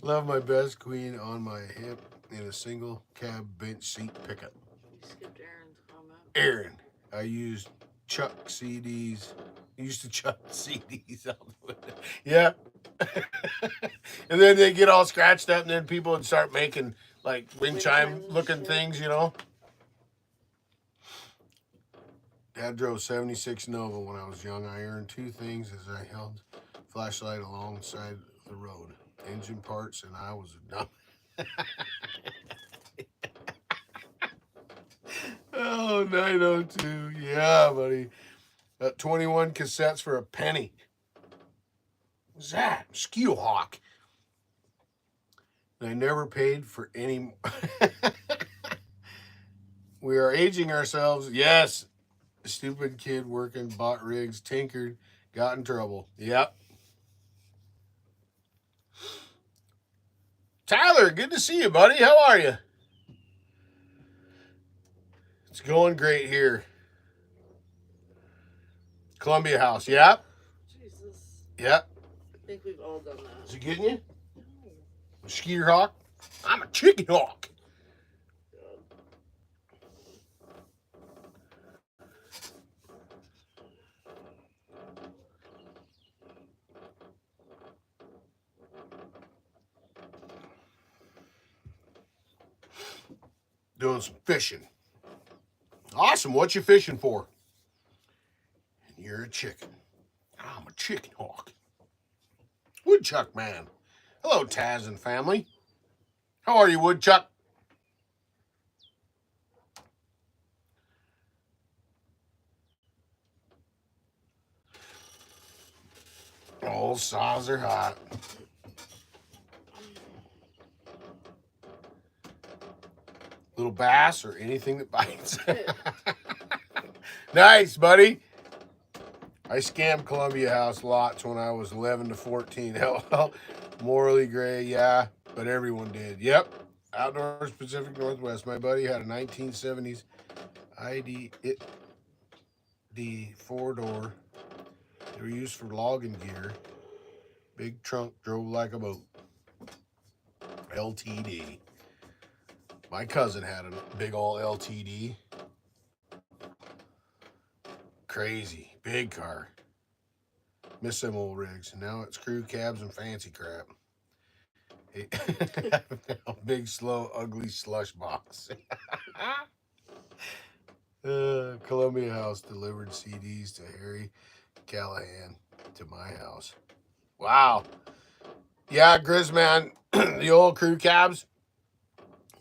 Love my best queen on my hip in a single cab bench seat pickup. You skipped Aaron's comment. Aaron, I used Chuck CDs. Used to chuck CDs out the window. Yeah. And then they get all scratched up, and then people would start making like wind chime looking shit. things, you know. Dad drove 76 Nova when I was young. I earned two things as I held flashlight alongside the road. Engine parts, and I was a dumb. Oh, 902. Yeah, buddy. 21 cassettes for a penny. What's that? Mosquito Hawk. And I never paid for any. We are aging ourselves. Yes. Stupid kid working, bought rigs, tinkered, got in trouble. Yep. Tyler, good to see you, buddy. How are you? It's going great here. Columbia House. Yep. Jesus. Yep. I think we've all done that. Is it getting you? No. Skeeter Hawk? I'm a chicken hawk. Doing some fishing. Awesome. What you fishing for? And you're a chicken. I'm a chicken hawk. Woodchuck man. Hello, Taz and family. How are you, Woodchuck? Oh, saws are hot. Little bass or anything that bites. Nice, buddy. I scammed Columbia House lots when I was 11 to 14. Hell, morally gray, yeah, but everyone did. Yep. Outdoors Pacific Northwest. My buddy had a 1970s ID the 4-door. They were used for logging gear. Big trunk, drove like a boat. LTD. My cousin had a big old LTD. Crazy. Big car. Miss them old rigs. Now it's crew cabs and fancy crap. A big, slow, ugly slush box. Columbia House delivered CDs to Harry Callahan to my house. Wow. Yeah, Grizzman, the old crew cabs.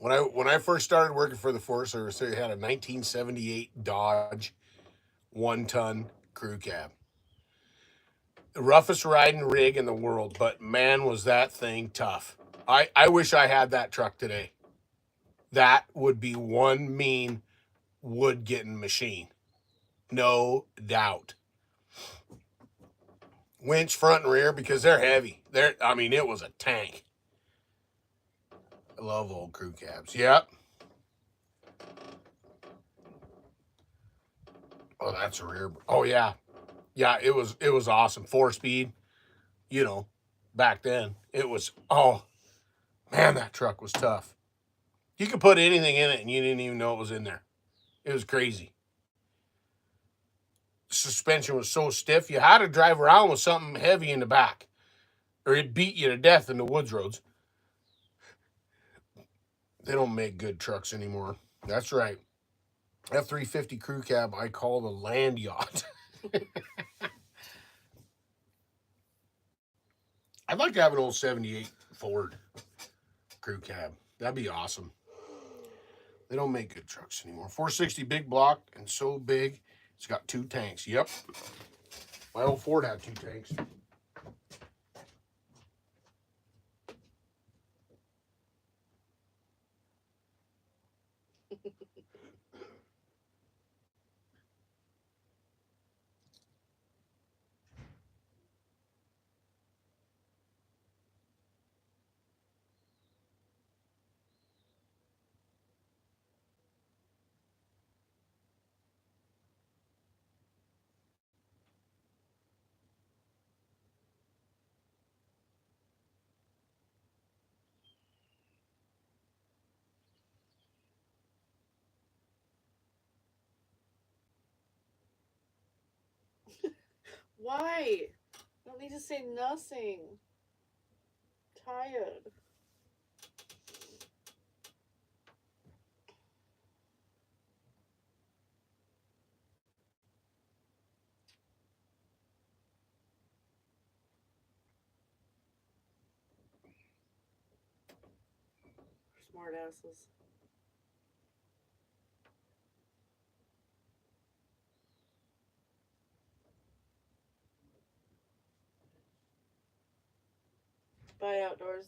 When I first started working for the Forest Service, they had a 1978 Dodge 1-ton crew cab. The roughest riding rig in the world, but man, was that thing tough. I wish I had that truck today. That would be one mean wood getting machine. No doubt. Winch front and rear because they're heavy. It was a tank. I love old crew cabs. Yep. Oh, that's a rear. Oh yeah. Yeah, it was awesome. 4-speed. You know, back then. It was Man, that truck was tough. You could put anything in it and you didn't even know it was in there. It was crazy. The suspension was so stiff, you had to drive around with something heavy in the back, or it'd beat you to death in the woods roads. They don't make good trucks anymore. That's right. F-350 crew cab I call the land yacht. I'd like to have an old 78 Ford crew cab. That'd be awesome. They don't make good trucks anymore. 460 big block and so big, it's got 2 tanks. Yep. My old Ford had 2 tanks. Why? I don't need to say nothing. Tired. Smart asses. Bye, outdoors.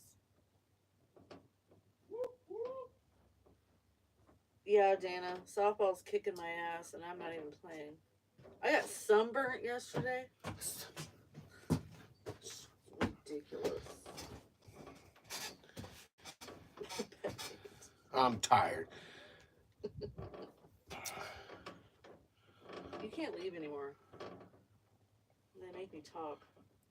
Yeah, Dana. Softball's kicking my ass, and I'm not even playing. I got sunburnt yesterday. Ridiculous. I'm tired. You can't leave anymore. They make me talk.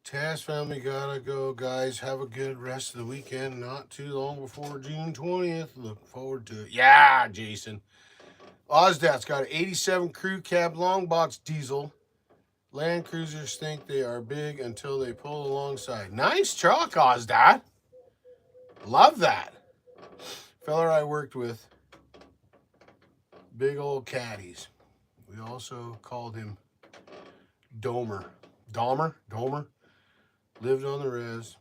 Taz family gotta go, guys. Have a good rest of the weekend. Not too long before June 20th. Look forward to it. Yeah, Jason. Ozdat's got an 87 crew cab long box diesel. Land Cruisers think they are big until they pull alongside. Nice truck, Ozdat. Love that. Feller I worked with, big old caddies. We also called him Domer. Domer. Lived on the res.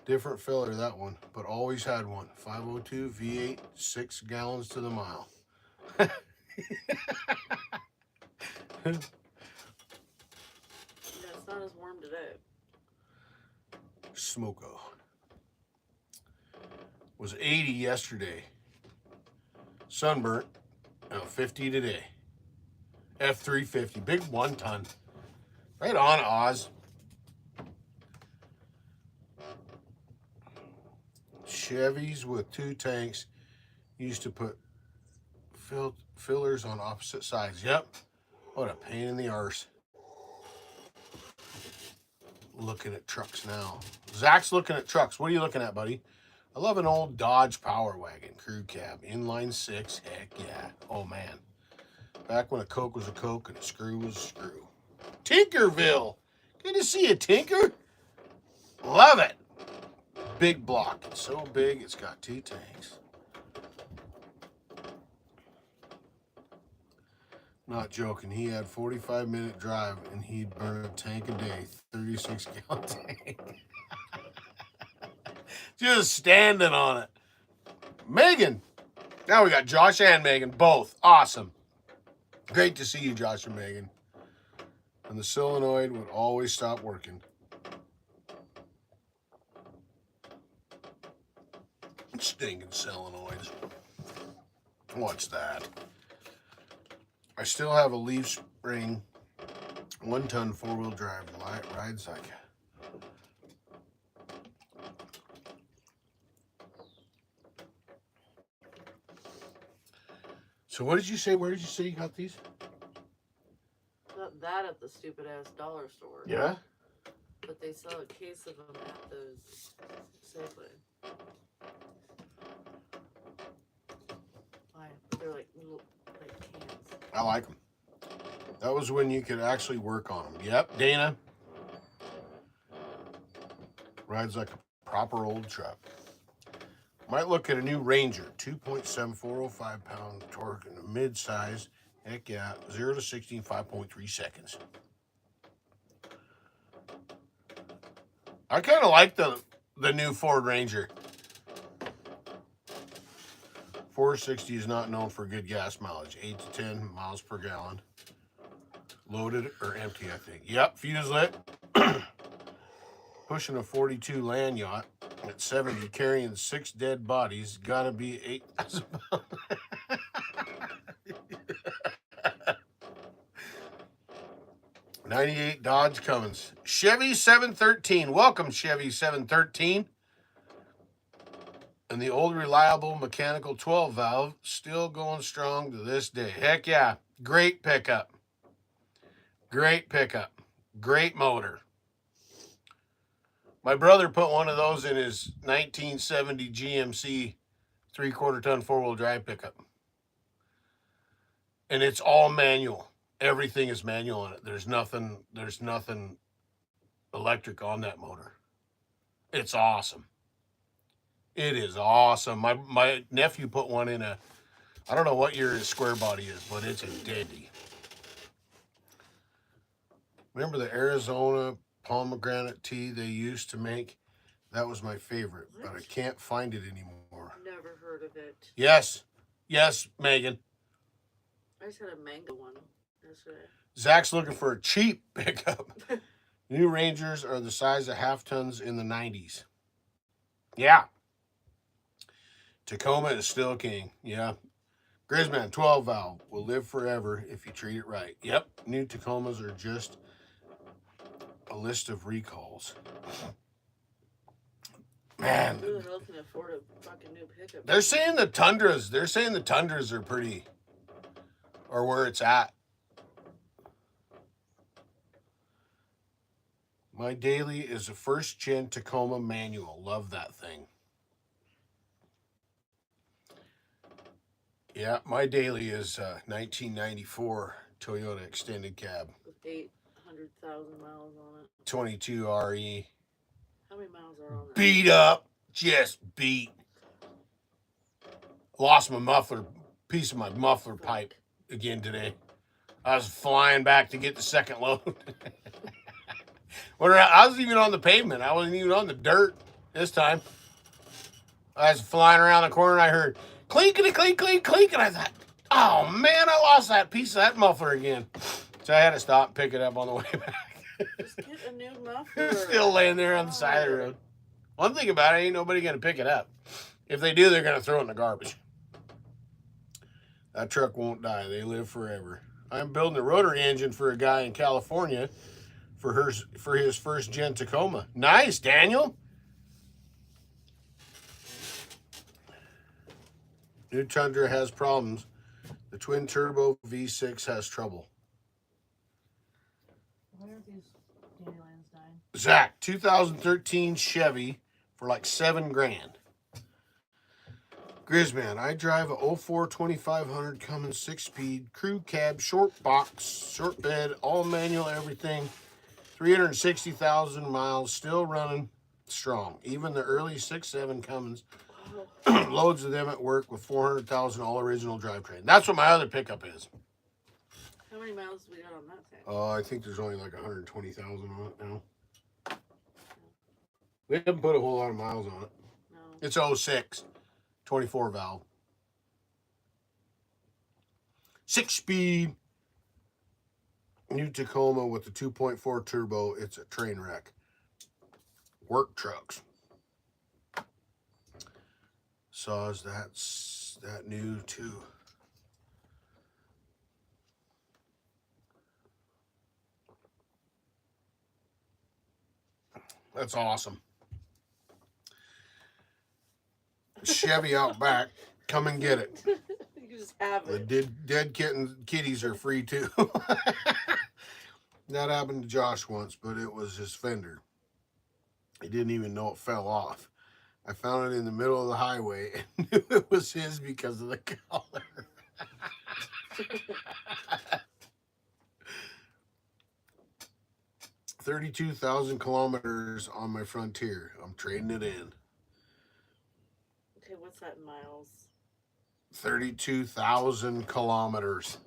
Different filler, that one, but always had one. 502 V8, 6 gallons to the mile. Yeah, it's not as warm today. Smoko. Was 80 yesterday. Sunburnt. Now 50 today. F-350. Big 1 ton. Right on, Oz. Chevys with 2 tanks. Used to put fillers on opposite sides. Yep. What a pain in the arse. Looking at trucks now. Zach's looking at trucks. What are you looking at, buddy? I love an old Dodge Power Wagon crew cab. Inline 6. Heck yeah. Oh, man. Back when a Coke was a Coke and a screw was a screw. Tinkerville. Good to see you, Tinker. Love it. Big block. It's so big, it's got 2 tanks. Not joking. He had 45-minute drive and he'd burn a tank a day. 36-gallon tank. Just standing on it. Megan. Now we got Josh and Megan. Both. Awesome. Great to see you, Josh and Megan. And the solenoid would always stop working. Stinking solenoids. What's that? I still have a leaf spring 1 ton 4-wheel drive. Rides like. So what did you say? Where did you say you got these? Got that at the stupid ass dollar store. Yeah? But they sell a case of them at the Safeway. I like them. That was when you could actually work on them. Yep, Dana rides like a proper old truck. Might look at a new Ranger, 2.7405 pound torque in a mid-size. Heck yeah, 0 to 60 in 5.3 seconds. I kind of like the new Ford Ranger. 460 is not known for good gas mileage, 8 to 10 miles per gallon. Loaded or empty, I think. Yep, fuse lit. Pushing a 42 land yacht at 70, carrying 6 dead bodies. Gotta be 8,000 pounds. 98 Dodge Cummins. Chevy 713. Welcome, Chevy 713. And the old reliable mechanical 12 valve still going strong to this day. Heck yeah. Great pickup. Great pickup. Great motor. My brother put one of those in his 1970 GMC 3/4 ton 4-wheel drive pickup. And it's all manual. Everything is manual on it. There's nothing electric on that motor. It's awesome. It is awesome. My nephew put one in I don't know what year his square body is, but it's a dandy. Remember the Arizona pomegranate tea they used to make? That was my favorite, but I can't find it anymore. Never heard of it. Yes, Megan. I just had a mango one yesterday. Zach's looking for a cheap pickup. New Rangers are the size of half tons in the 90s. Yeah. Tacoma is still king. Yeah. Grizzman 12 valve will live forever if you treat it right. Yep. New Tacomas are just a list of recalls. Man. Who the hell can afford a fucking new pickup? They're saying the Tundras are pretty, or where it's at. My daily is a first gen Tacoma manual. Love that thing. Yeah, my daily is 1994 Toyota extended cab. With 800,000 miles on it. 22 RE. How many miles are on that? Beat up. Just beat. Lost my muffler, piece of my muffler pipe again today. I was flying back to get the second load. I was even on the pavement. I wasn't even on the dirt this time. I was flying around the corner and I heard clinkety clink clink clink, and I thought, oh man, I lost that piece of that muffler again. So I had to stop and pick it up on the way back. Just get a new muffler. It's still laying there on the side of the road. One thing about it, ain't nobody gonna pick it up. If they do, they're gonna throw it in the garbage. That truck won't die. They live forever. I'm building a rotary engine for a guy in California for his first gen Tacoma. Nice, Daniel. New Tundra has problems. The twin turbo V6 has trouble. Why are these dandelions dying? Zach, 2013 Chevy for like $7,000. Grizzman, I drive a 04 2500 Cummins 6-speed crew cab, short box, short bed, all manual, everything. 360,000 miles, still running strong. Even the early 6.7 Cummins, loads of them at work with 400,000 all original drivetrain. That's what my other pickup is. How many miles do we got on that thing? I think there's only like 120,000 on it now. We haven't put a whole lot of miles on it. No. It's 06, 24 valve. 6-speed. New Tacoma with the 2.4 turbo. It's a train wreck. Work trucks. Saws, that's that new too. That's awesome. Chevy out back. Come and get it. You just have it. The dead kitties are free too. That happened to Josh once, but it was his fender. He didn't even know it fell off. I found it in the middle of the highway and knew it was his because of the color. $32,000 kilometers on my Frontier. I'm trading it in. Okay, what's that in miles? 32,000 kilometers.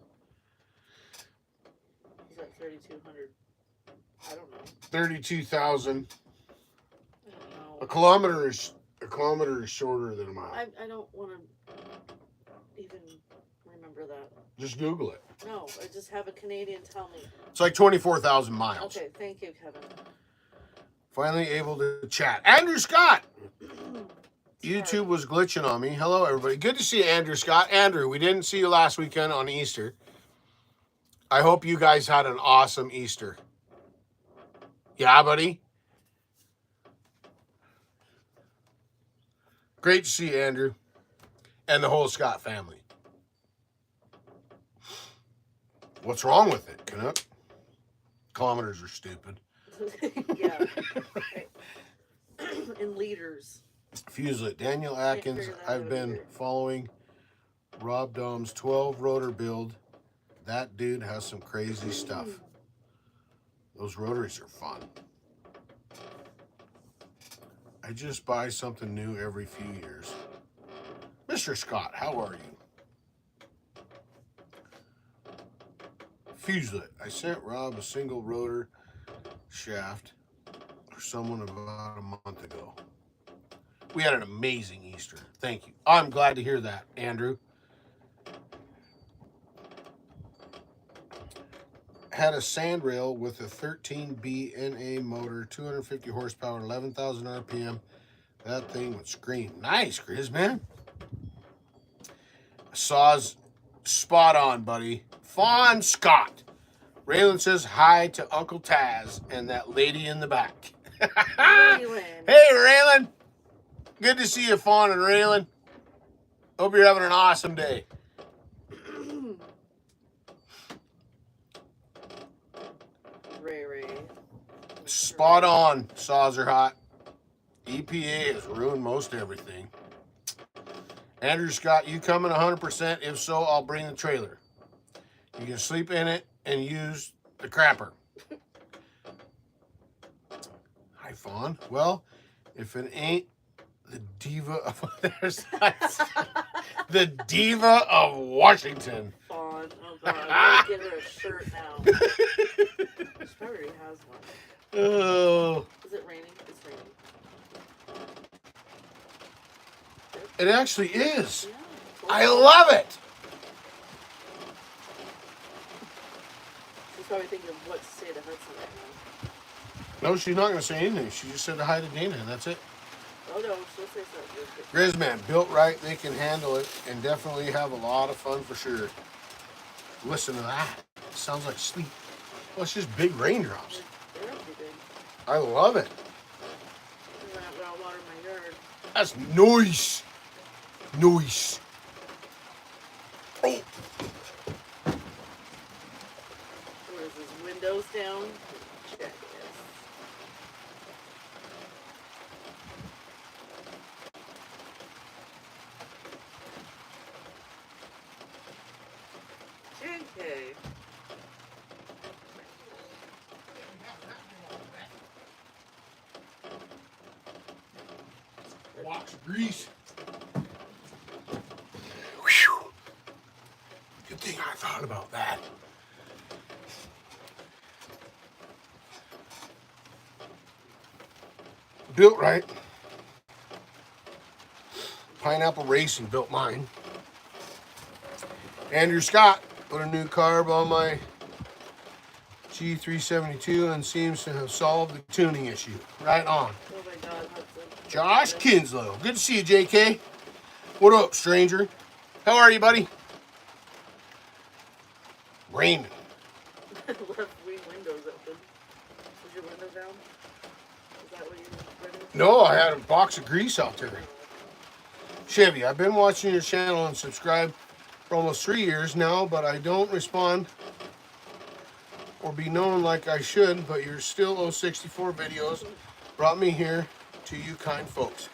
Is that 3,200? I don't know. 32,000. I don't know. A kilometer is shorter than a mile. I don't want to even remember that. Just Google it. No, I just have a Canadian tell me. It's like 24,000 miles. Okay, thank you, Kevin. Finally able to chat. Andrew Scott. YouTube was glitching on me. Hello, everybody. Good to see you, Andrew Scott. Andrew, we didn't see you last weekend on Easter. I hope you guys had an awesome Easter. Yeah, buddy? Great to see you, Andrew. And the whole Scott family. What's wrong with it, Canuck? Kilometers are stupid. Yeah. In liters. Fusel Daniel Atkins. I've been following Rob Dom's 12 rotor build. That dude has some crazy stuff. Those rotaries are fun. I just buy something new every few years. Mr. Scott, how are you? Fusel, I sent Rob a single rotor shaft for someone about a month ago. We had an amazing Easter. Thank you. I'm glad to hear that, Andrew. Had a sandrail with a 13B NA motor, 250 horsepower, 11,000 RPM. That thing would scream. Nice, Grizz, man. Saw's spot on, buddy. Fawn Scott. Raylan says hi to Uncle Taz and that lady in the back. Raylan. Hey, Raylan. Good to see you, Fawn and Raylan. Hope you're having an awesome day. Ray. Spot on. Saws are hot. EPA has ruined most everything. Andrew Scott, you coming 100%? If so, I'll bring the trailer. You can sleep in it and use the crapper. Hi, Fawn. Well, if it ain't the diva of the diva of Washington. Fawn. Oh God, I'm gonna get her a shirt now. She already has one. Oh. Is it raining? It's raining. It actually is. Yeah, I love it. She's probably thinking of what to say to Hudson right now. No, she's not going to say anything. She just said hi to Dana, and that's it. Oh no, she'll say something. Grizzman, built right, they can handle it, and definitely have a lot of fun for sure. Listen to that. It sounds like sleep. Well, it's just big raindrops. They're pretty big. I love it. I went out when I watered my yard. That's nice. Nice. Oh. What is this, windows down? Check this. JK. Box of grease. Whew. Good thing I thought about that. Built right. Pineapple Racing built mine. Andrew Scott put a new carb on my G372 and seems to have solved the tuning issue. Right on. Oh my God, Hudson. Josh Kinslow. Good to see you, JK. What up, stranger? How are you, buddy? Raining. Left wing windows open. Was your window down? Is that what you read? No, I had a box of grease out there. Chevy, I've been watching your channel and subscribed for almost 3 years now, but I don't respond or be known like I should, but your still 064 videos brought me here to you kind folks.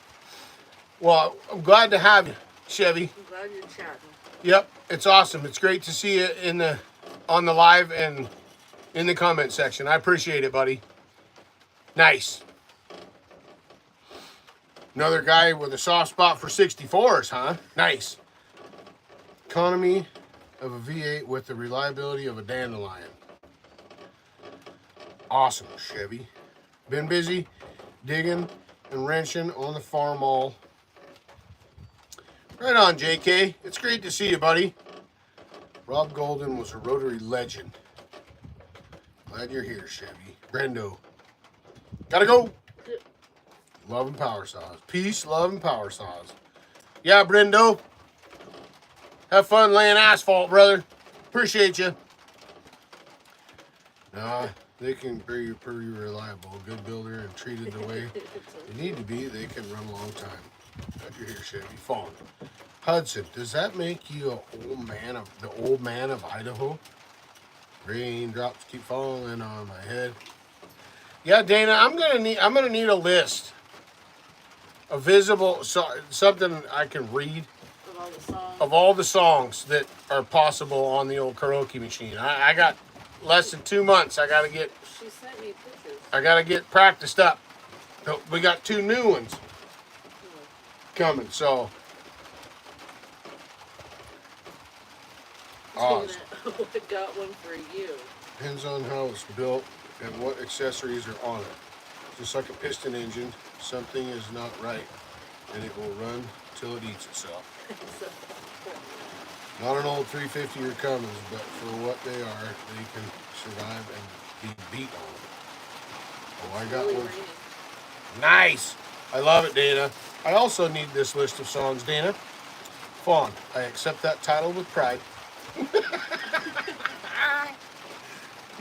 Well, I'm glad to have you, Chevy. I'm glad you're chatting. Yep, it's awesome. It's great to see you on the live and in the comment section. I appreciate it, buddy. Nice. Another guy with a soft spot for 64s, huh? Nice. Economy of a V8 with the reliability of a dandelion. Awesome, Chevy. Been busy digging and wrenching on the farm all. Right on, JK. It's great to see you, buddy. Rob Golden was a Rotary legend. Glad you're here, Chevy. Brendo. Gotta go. Love and power saws. Peace, love, and power saws. Yeah, Brendo. Have fun laying asphalt, brother. Appreciate you. Nah, they can be pretty reliable. Good builder and treated the way they need to be. They can run a long time. Glad you're here, Chevy. Fawn. Hudson, does that make you the old man of Idaho? Raindrops keep falling on my head. Yeah, Dana, I'm gonna need a list. A visible something I can read of all the songs that are possible on the old karaoke machine. I got less than 2 months. She sent me pictures. I gotta get practiced up. We got 2 new ones coming, so awesome. I got one for you. Depends on how it's built and what accessories are on it. Just like a piston engine, something is not right, and it will run till it eats itself. Not an old 350 or Cummins, but for what they are, they can survive and be beat on. Oh, I got really one. raining. Nice. I love it, Dana. I also need this list of songs, Dana. Fawn, I accept that title with pride.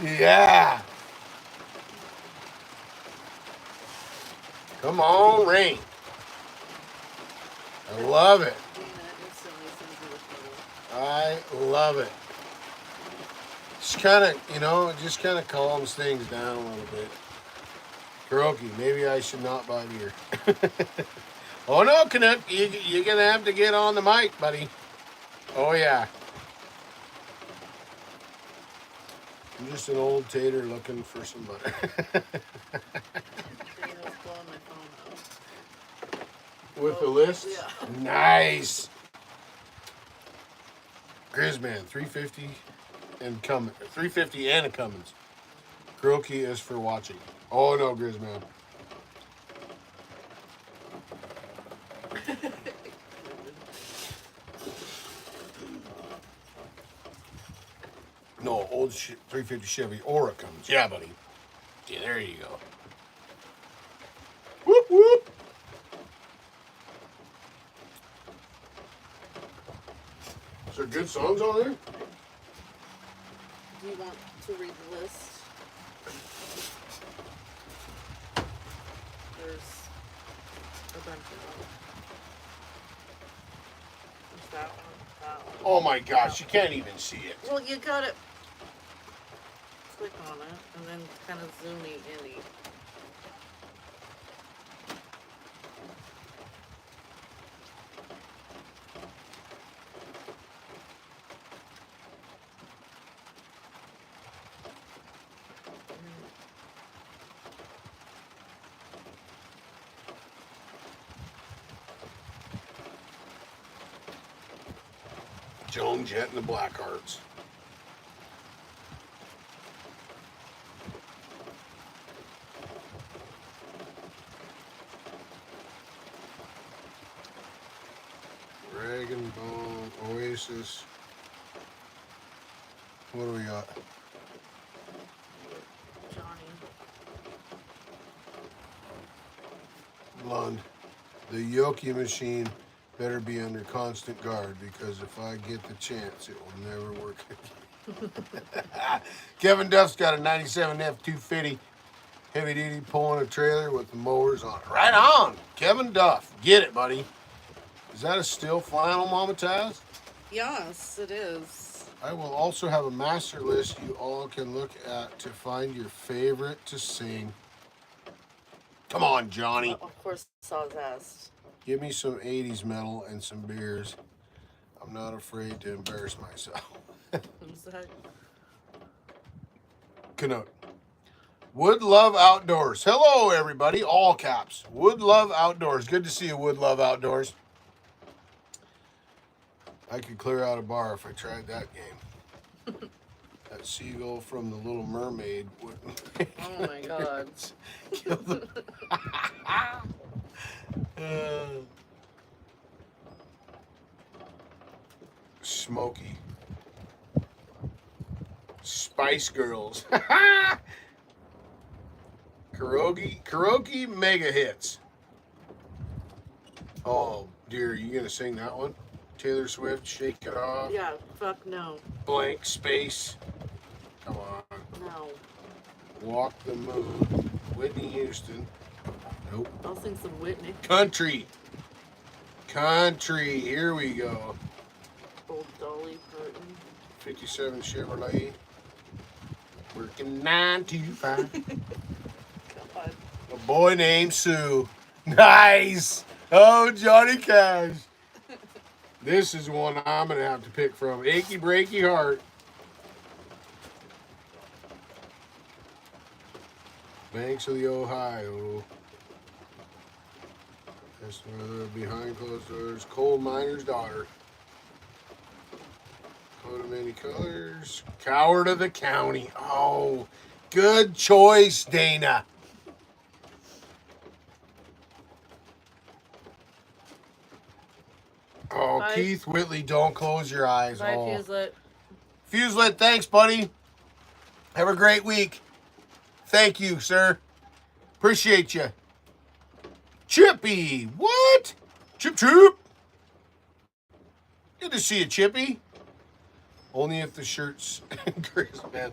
Yeah. Come on, rain. I love it. I love it. Just kind of, it just kind of calms things down a little bit. Karaoke, maybe I should not buy beer. Oh no, Canuck, you're going to have to get on the mic, buddy. Oh yeah. I'm just an old tater looking for some butter. With the list? Yeah. Nice. Grizzman, 350 and Cummins. 350 and a Cummins. Karaoke is for watching. Oh no, Grizzman. No, old 350 Chevy or a Cummins. Yeah, buddy. Yeah, there you go. Whoop whoop. Is there good songs on there? Do you want to read the list? There's a bunch of them. There's that one. Oh my gosh, you can't even see it. Well, you gotta click on it and then kind of zoomy in. Joan Jett and the Blackhearts. Rag and Bone, Oasis. What do we got? Johnny. Blonde. The Yoki machine better be under constant guard because if I get the chance, it will never work again. Kevin Duff's got a 97 F250 heavy duty pulling a trailer with the mowers on it. Right on, Kevin Duff. Get it, buddy. Is that a still flannel, Mama Taz? Yes, it is. I will also have a master list you all can look at to find your favorite to sing. Come on, Johnny. Of course, Sawzest. Give me some 80s metal and some beers. A I'm not afraid to embarrass myself. Canuck. Would Love Outdoors. Hello, everybody. All caps. Would Love Outdoors. Good to see you, Would Love Outdoors. I could clear out a bar if I tried that game. That seagull from The Little Mermaid wouldn't. Oh my God. Kill the... Smoky. Spice Girls. Karaoke mega hits. Oh dear, you gonna sing that one? Taylor Swift, Shake It Off. Yeah, fuck no. Blank Space. Come on. No. Walk the Moon. Whitney Houston. Nope. I'll sing some Whitney. Country. Here we go. Old Dolly Parton. 57 Chevrolet. Working 9 to 5. God. A boy named Sue. Nice. Oh, Johnny Cash. This is one I'm going to have to pick from. Achy Breaky Heart. Banks of the Ohio. That's another Behind Closed Doors. Coal Miner's Daughter. Coat of Many Colors. Coward of the County. Oh, good choice, Dana. Oh, Bye. Keith Whitley, don't close your eyes. Bye, oh. Fuselet. Fuselet, thanks, buddy. Have a great week. Thank you, sir. Appreciate you. Chippy, what? Chip. Good to see you, Chippy. Only if the shirt's Chris, man.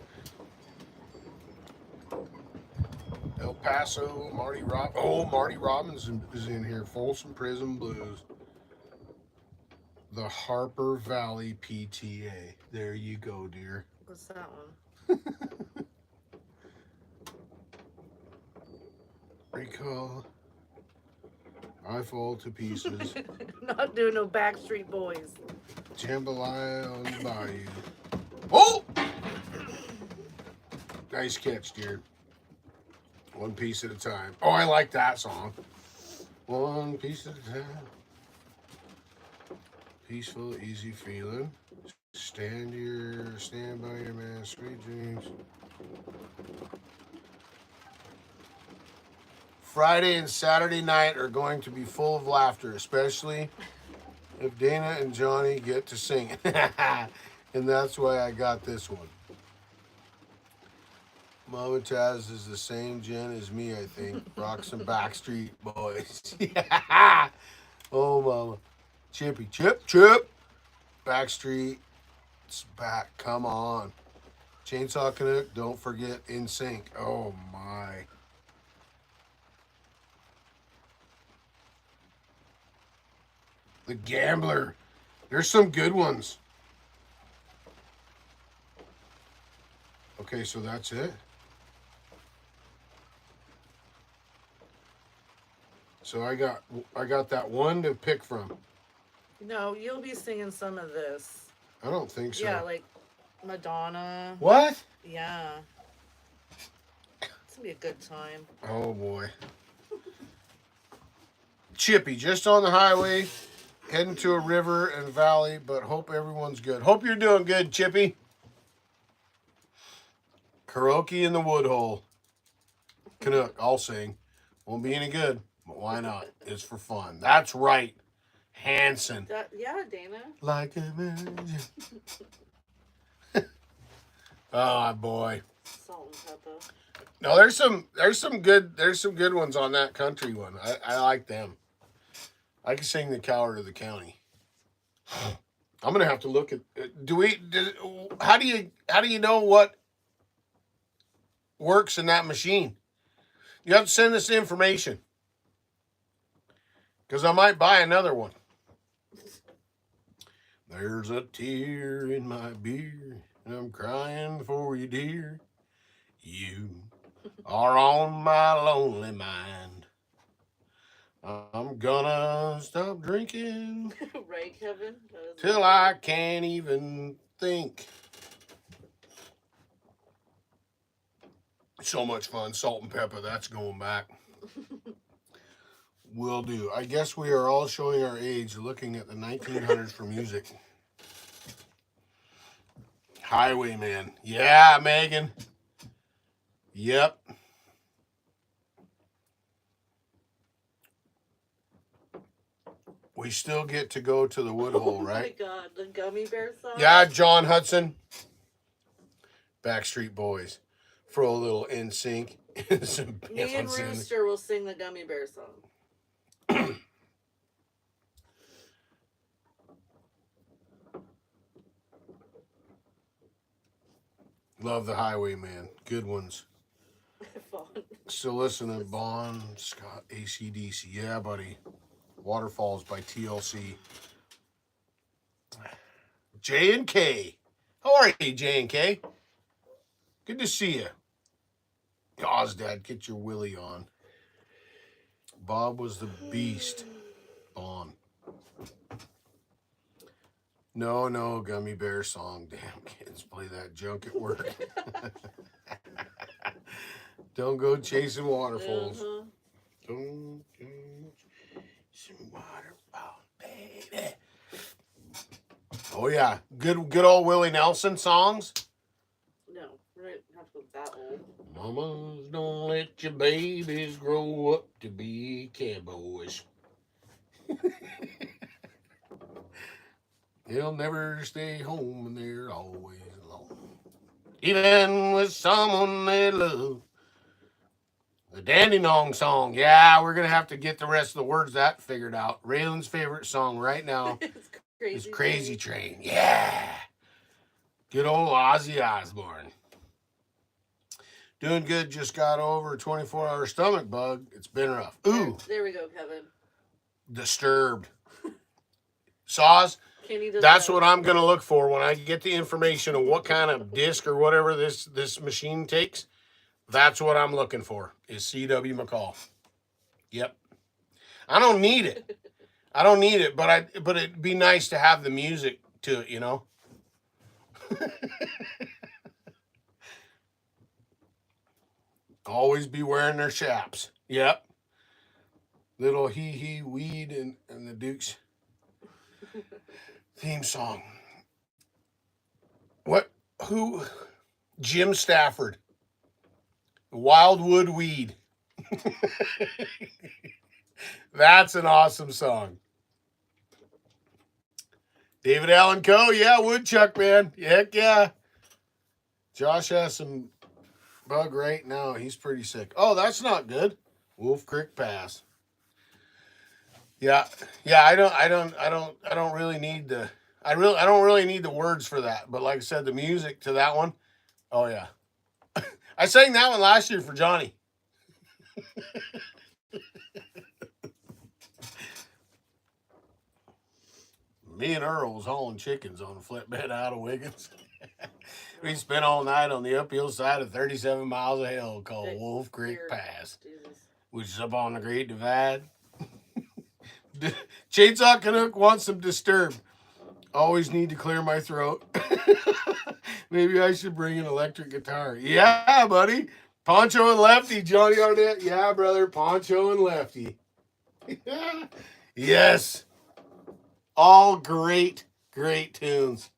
El Paso, Marty Robbins is in here. Folsom Prison Blues. The Harper Valley PTA. There you go, dear. What's that one? Recall. I Fall to Pieces. Not doing no Backstreet Boys. Jambalaya on the Bayou. Oh! Nice catch, dear. One piece at a time. Oh, I like that song. One piece at a time. Peaceful, easy feeling. Stand by your man, sweet dreams. Friday and Saturday night are going to be full of laughter, especially if Dana and Johnny get to sing. And that's why I got this one. Mama Taz is the same gen as me, I think. Rock some Backstreet Boys. Yeah. Oh, Mama. Chippy, chip. Backstreet. It's back. Come on. Chainsaw Canuck. Don't forget In Sync. Oh, my. The Gambler. There's some good ones. Okay, so that's it. So I got that one to pick from. No, you'll be singing some of this. I don't think so. Yeah, like Madonna. What? Yeah. It's gonna be a good time. Oh boy. Chippy, just on the highway, heading to a river and valley, but hope everyone's good. Hope you're doing good, Chippy. Karaoke in the Woodhole. Canuck, I'll sing. Won't be any good, but why not? It's for fun. That's right. Hanson. Yeah, Dana. Like a virgin. Oh boy. Salt and pepper. No, there's some good ones on that country one. I like them. I can sing The Coward of the County. I'm gonna have to look at. How do you know what works in that machine? You have to send us the information because I might buy another one. There's a tear in my beer, and I'm crying for you, dear. You are on my lonely mind. I'm Gonna stop drinking Right, Kevin? till I can't even think. So much fun. Salt and pepper. That's going back. Will do. I guess we are all showing our age looking at the 1900s for music. Highwayman. Yeah, Megan. Yep. We still get to go to the Woodhole, right? Oh my God, the Gummy Bear song? Yeah, John Hudson. Backstreet Boys. For a little NSYNC. Me and Rooster will sing the Gummy Bear song. Love the Highwayman. Good ones. Still listening to Bon Scott, AC/DC. Yeah, buddy. Waterfalls by TLC. J&K. How are you, J&K? Good to see you. Dad, get your Willie on. Bob was the beast. Bon. No, Gummy Bear song. Damn, kids play that junk at work. Don't go chasing waterfalls. Don't go chasing waterfalls, baby. Oh yeah, good old Willie Nelson songs. No, we don't have to go that old. Mamas, don't let your babies grow up to be cowboys. They'll never stay home and they're always alone. Even with someone they love. The Dandy Nong song. Yeah, we're going to have to get the rest of the words of that figured out. Raylan's favorite song right now is Crazy Train. Yeah. Good old Ozzy Osbourne. Doing good. Just got over a 24-hour stomach bug. It's been rough. Ooh. There we go, Kevin. Disturbed. Saws. That's what I'm going to look for when I get the information of what kind of disc or whatever this machine takes. That's what I'm looking for is C.W. McCall. Yep. I don't need it. But it'd be nice to have the music to it, you know. Always be wearing their chaps. Yep. Little hee weed and the Dukes theme song. What? Who? Jim Stafford. Wildwood Weed. That's an awesome song. David Allen Coe, yeah, Woodchuck, man. Heck yeah. Josh has some bug right now. He's pretty sick. Oh, that's not good. Wolf Creek Pass. Yeah. I don't really need the I don't really need the words for that. But like I said, the music to that one. Oh yeah. I sang that one last year for Johnny. Me and Earl was hauling chickens on a flatbed out of Wiggins. We spent all night on the uphill side of 37 miles of hill called Wolf Creek Pass, which is up on the Great Divide. Chainsaw Canuck wants some Disturbed. Always need to clear my throat. Maybe I should bring an electric guitar. Yeah, buddy. Poncho and Lefty, Johnny Arnett. Yeah, brother. Poncho and Lefty. Yes. All great tunes.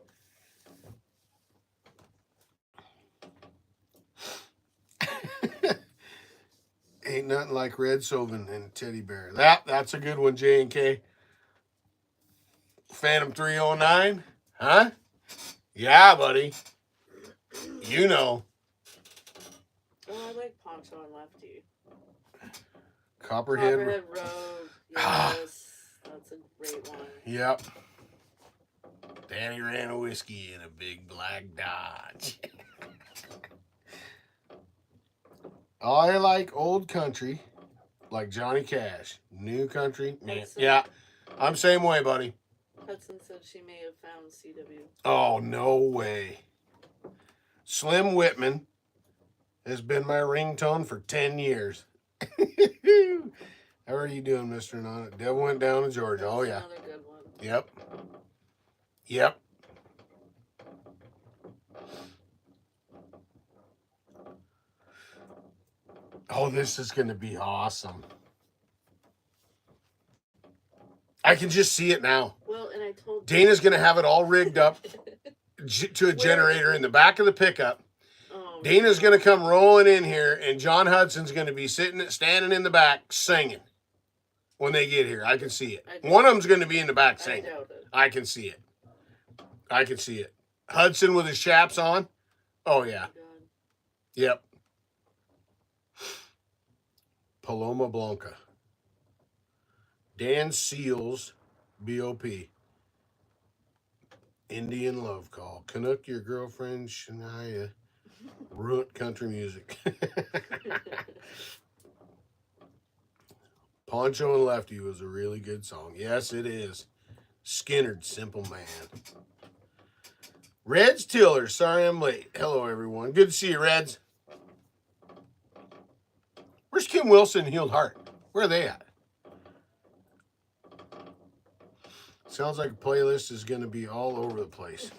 Ain't nothing like Red Sovin and Teddy Bear. That's a good one, J&K. Phantom 309. Huh? Yeah, buddy. You know. Oh, I like Poncho and Lefty. Copperhead Road. Yes. That's a great one. Yep. Danny ran a whiskey in a big black Dodge. I like old country, like Johnny Cash. New country, man. Yeah, I'm same way, buddy. Hudson said she may have found CW. Oh, no way. Slim Whitman has been my ringtone for 10 years. How are you doing, Mr. Non? Devil went down to Georgia. That's Oh, yeah. another good one. Yep. Yep. Oh, this is going to be awesome. I can just see it now. Well, and I told Dana's going to have it all rigged up to a generator in the back of the pickup. Oh, Dana's going to come rolling in here, and John Hudson's going to be standing in the back singing when they get here. I can see it. One of them's going to be in the back singing. I can see it. I can see it. Hudson with his chaps on. Oh, yeah. Yep. Paloma Blanca. Dan Seals, B.O.P. Indian Love Call. Canuck your girlfriend, Shania. Ruined country music. Poncho and Lefty was a really good song. Yes, it is. Skinnerd, Simple Man. Reds Tiller, sorry I'm late. Hello, everyone. Good to see you, Reds. Where's Kim Wilson and Healed Heart? Where are they at? Sounds like a playlist is going to be all over the place.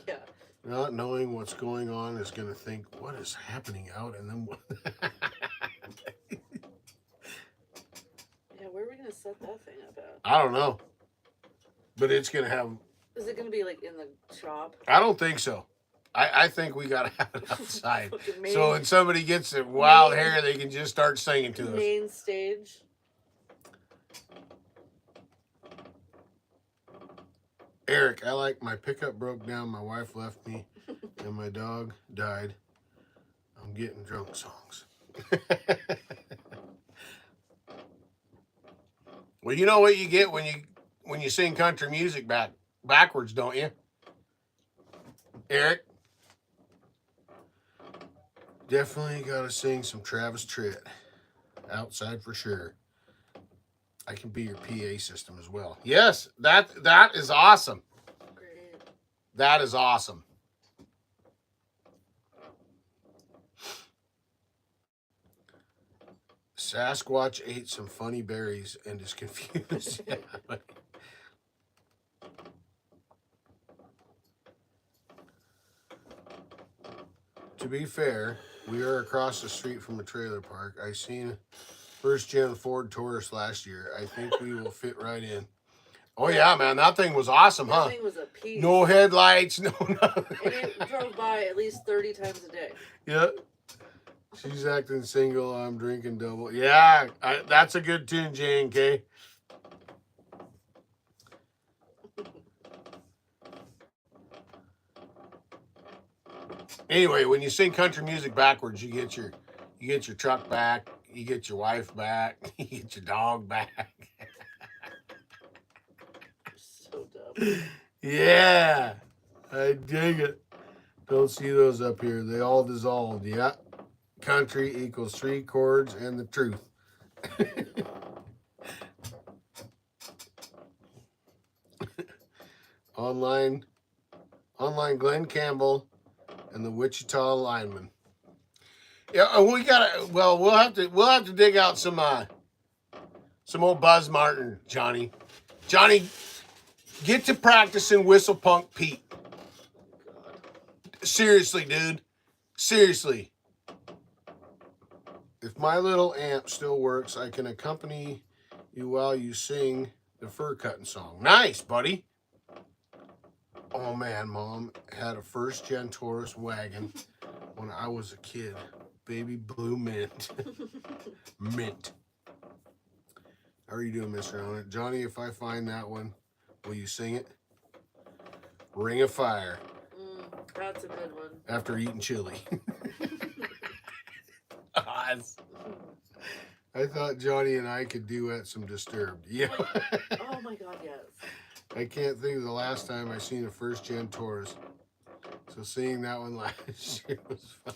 Yeah. Not knowing what's going on is going to think, what is happening out? And then what? Yeah, where are we going to set that thing up at? I don't know. But it's going to have... Is it going to be like in the shop? I don't think so. I think we got to have it outside. So when somebody gets their wild hair, they can just start singing to us. Main stage. Eric, I like my pickup broke down. My wife left me and my dog died. I'm getting drunk songs. Well, you know what you get when you sing country music backwards, don't you? Eric? Definitely got to sing some Travis Tritt. Outside for sure. I can be your PA system as well. Yes, that is awesome. Great. That is awesome. Sasquatch ate some funny berries and is confused. Yeah, to be fair, we are across the street from a trailer park. I seen first gen Ford Taurus last year. I think we will fit right in. Oh yeah, man, that thing was awesome, huh? That thing was a piece. No headlights, no nothing. And it drove by at least 30 times a day. Yeah. She's acting single. I'm drinking double. Yeah, that's a good tune, J&K. Anyway, when you sing country music backwards, you get your truck back, you get your wife back, you get your dog back. So dumb. Yeah, I dig it. Don't see those up here. They all dissolved. Yeah. Country equals 3 chords and the truth. Online Glenn Campbell and the Wichita lineman. Yeah, we gotta. Well, we'll have to dig out some old Buzz Martin, Johnny. Johnny, get to practicing Whistle Punk Pete. Seriously, dude. Seriously. If my little amp still works, I can accompany you while you sing the fur cutting song. Nice, buddy. Oh man, Mom had a first gen Taurus wagon when I was a kid. Baby blue mint. Mint. How are you doing, Mr. Owner? Johnny, if I find that one, will you sing it? Ring of Fire. That's a good one. After eating chili. I thought Johnny and I could duet some Disturbed. Yeah. Oh my God, yes. I can't think of the last time I seen a first gen Taurus. So seeing that one last year was fun.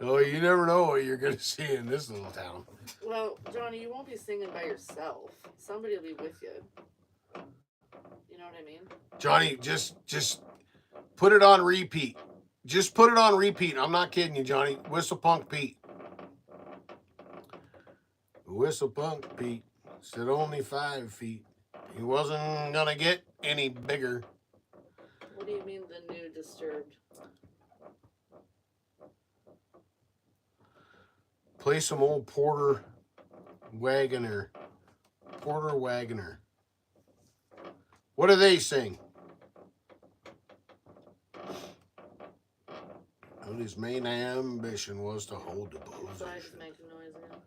Oh, you never know what you're going to see in this little town. Well, Johnny, you won't be singing by yourself. Somebody will be with you. You know what I mean? Johnny, just put it on repeat. Just put it on repeat. I'm not kidding you, Johnny. Whistle Punk Pete. Whistle Punk Pete said only 5 feet. He wasn't gonna get any bigger. What do you mean the new Disturbed? Play some old Porter Wagoner. Porter Wagoner. What do they sing? Well, his main ambition was to hold the So I just position. make noise again.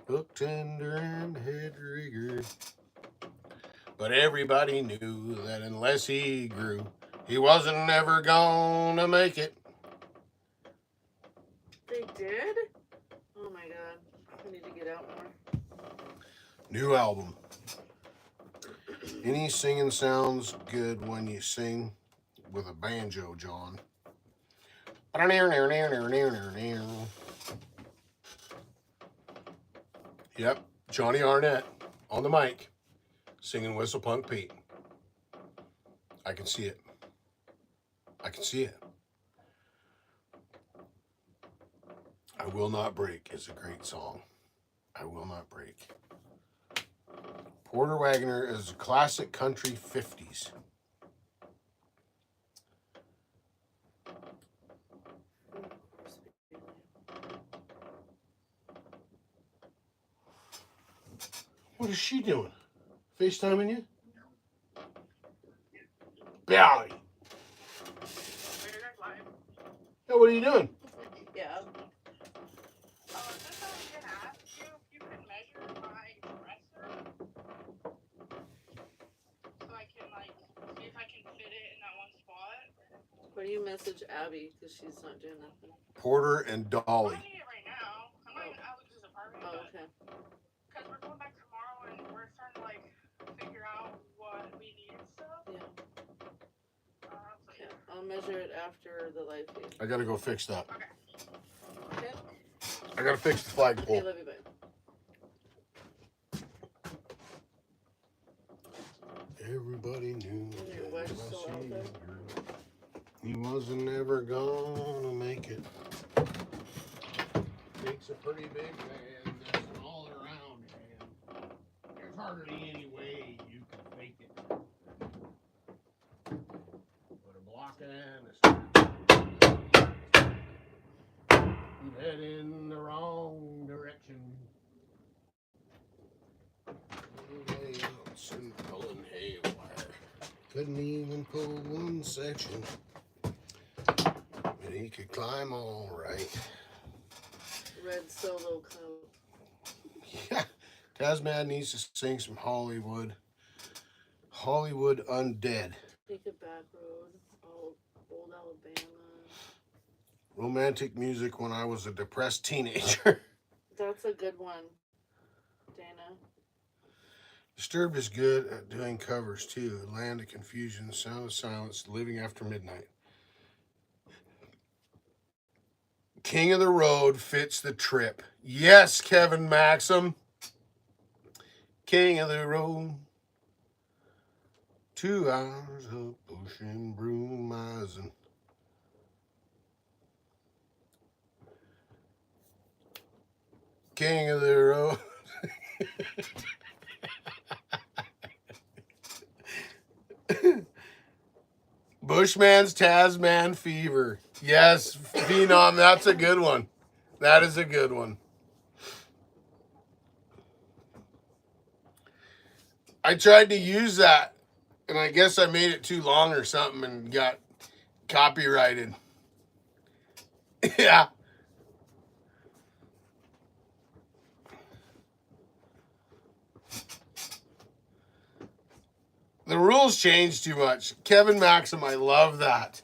Hook tender and head rigger. But everybody knew that unless he grew, he wasn't ever gonna make it. They did? Oh my god. I need to get out more. New album. Any singing sounds good when you sing with a banjo, John. Yep, Johnny Arnett on the mic singing Whistle Punk Pete. I can see it. I can see it. I Will Not Break is a great song. I Will Not Break. Porter Wagoner is a classic country 50s. What is she doing? FaceTiming you? Bally. Yeah, what are you doing? Yeah. Just I was gonna ask you if you could measure my dresser so I can see if I can fit it in that one spot. Why do you message Abby? Because she's not doing nothing. Porter and I Dolly. don't need it right now. I'm not even at Alex's apartment. Oh, okay. Because we're going back tomorrow and we're starting to figure out what we need and stuff. Yeah. So Yeah. I'll measure it after the live feed. I gotta go fix that. Okay. I gotta fix the Okay, flagpole. love you, bye. Everybody knew Is your that wife unless still out he there? grew, he wasn't ever gonna make it. Takes a pretty big man, that's an all-around hand. There's hardly any way you can fake it. Put a block and a stick. You head in the wrong direction. Layouts and pulling haywire. Couldn't even pull one section. But he could climb all right. Red solo coat. Yeah, TazMan needs to sing some Hollywood. Hollywood Undead. Take it back road. Old Alabama. Romantic music when I was a depressed teenager. That's a good one, Dana. Disturbed is good at doing covers too. Land of Confusion, Sound of Silence, Living After Midnight. King of the Road fits the trip. Yes, Kevin Maxim. King of the Road. 2 hours of pushing broom eyes and King of the Road. Bushman's Tasman Fever. Yes, Phenom, that's a good one. That is a good one. I tried to use that, and I guess I made it too long or something and got copyrighted. Yeah. The rules changed too much. Kevin Maxim, I love that.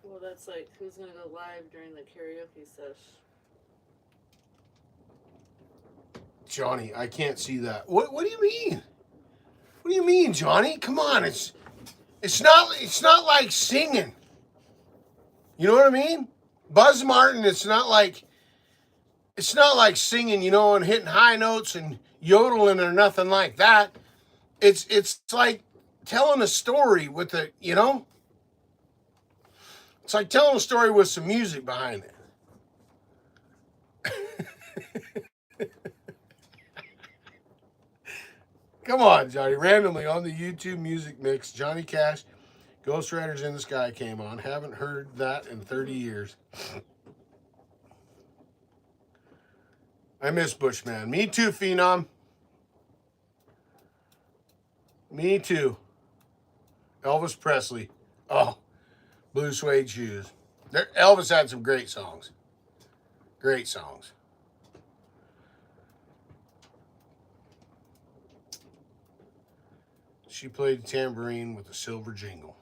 Well, that's like who's gonna go live during the karaoke sesh. Johnny, I can't see that. What do you mean? What do you mean, Johnny? Come on, it's not like singing. You know what I mean? Buzz Martin, it's not like singing, and hitting high notes and yodeling or nothing like that. It's like telling a story with it's like telling a story with some music behind it. Come on, Johnny. Randomly on the YouTube music mix, Johnny Cash, Ghost Riders in the Sky came on. Haven't heard that in 30 years. I miss Bushman. Me too, Phenom. Me too. Elvis Presley. Oh, Blue Suede Shoes. Elvis had some great songs. Great songs. She played the tambourine with a silver jingle.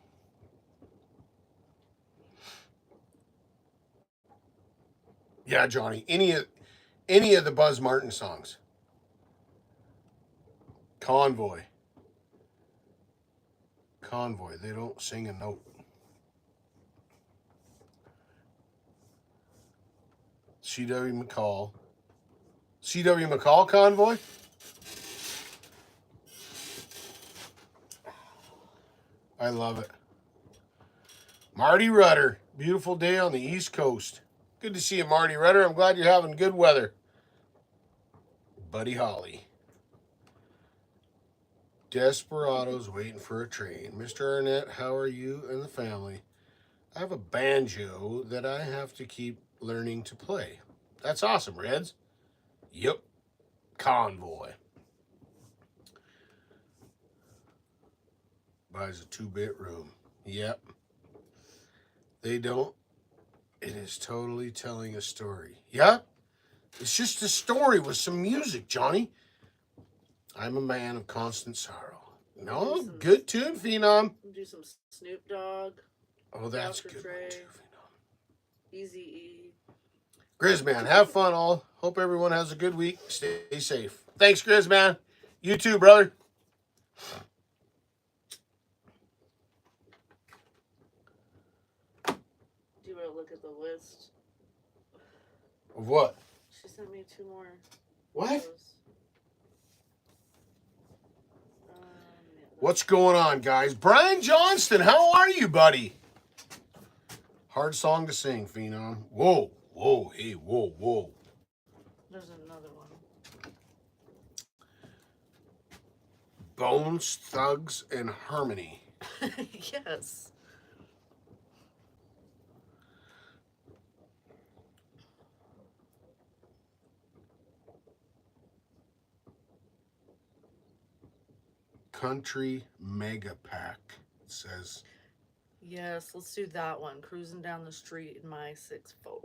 Yeah, Johnny. Any of the Buzz Martin songs. Convoy. Convoy. They don't sing a note. C.W. McCall. C.W. McCall Convoy? I love it. Marty Rudder. Beautiful day on the East Coast. Good to see you, Marty Rudder. I'm glad you're having good weather. Buddy Holly. Desperados waiting for a train. Mr. Arnett, how are you and the family? I have a banjo that I have to keep learning to play. That's awesome, Reds. Yep. Convoy. Buys a 2-bit room. Yep. They don't. It is totally telling a story. Yep. It's just a story with some music, Johnny. I'm a man of constant sorrow. No, good tune, Phenom. Do some Snoop Dogg. Oh, that's Dr. good Dre. one too, Phenom. Easy-E. Grizzman, have fun all. Hope everyone has a good week. Stay safe. Thanks, Grizzman. You too, brother. Do you want to look at the list? Of what? She sent me 2 more. What? photos. Yeah, What's going on, guys? Brian Johnston, how are you, buddy? Hard song to sing, Phenom. Whoa, whoa, hey, whoa, whoa. There's another one. Bones, Thugs, and Harmony. Yes. Country Mega Pack, it says. Yes, let's do that one. Cruising down the street in my 6-4.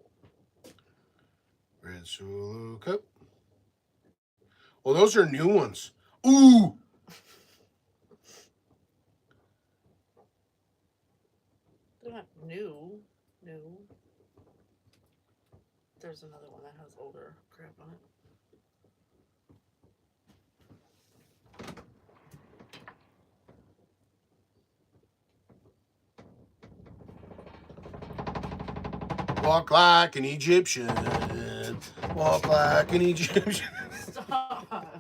Red Solo Cup. Well, those are new ones. Ooh! They're not new. There's another one that has older crap on it. Walk like an Egyptian. Walk like an Egyptian. Stop.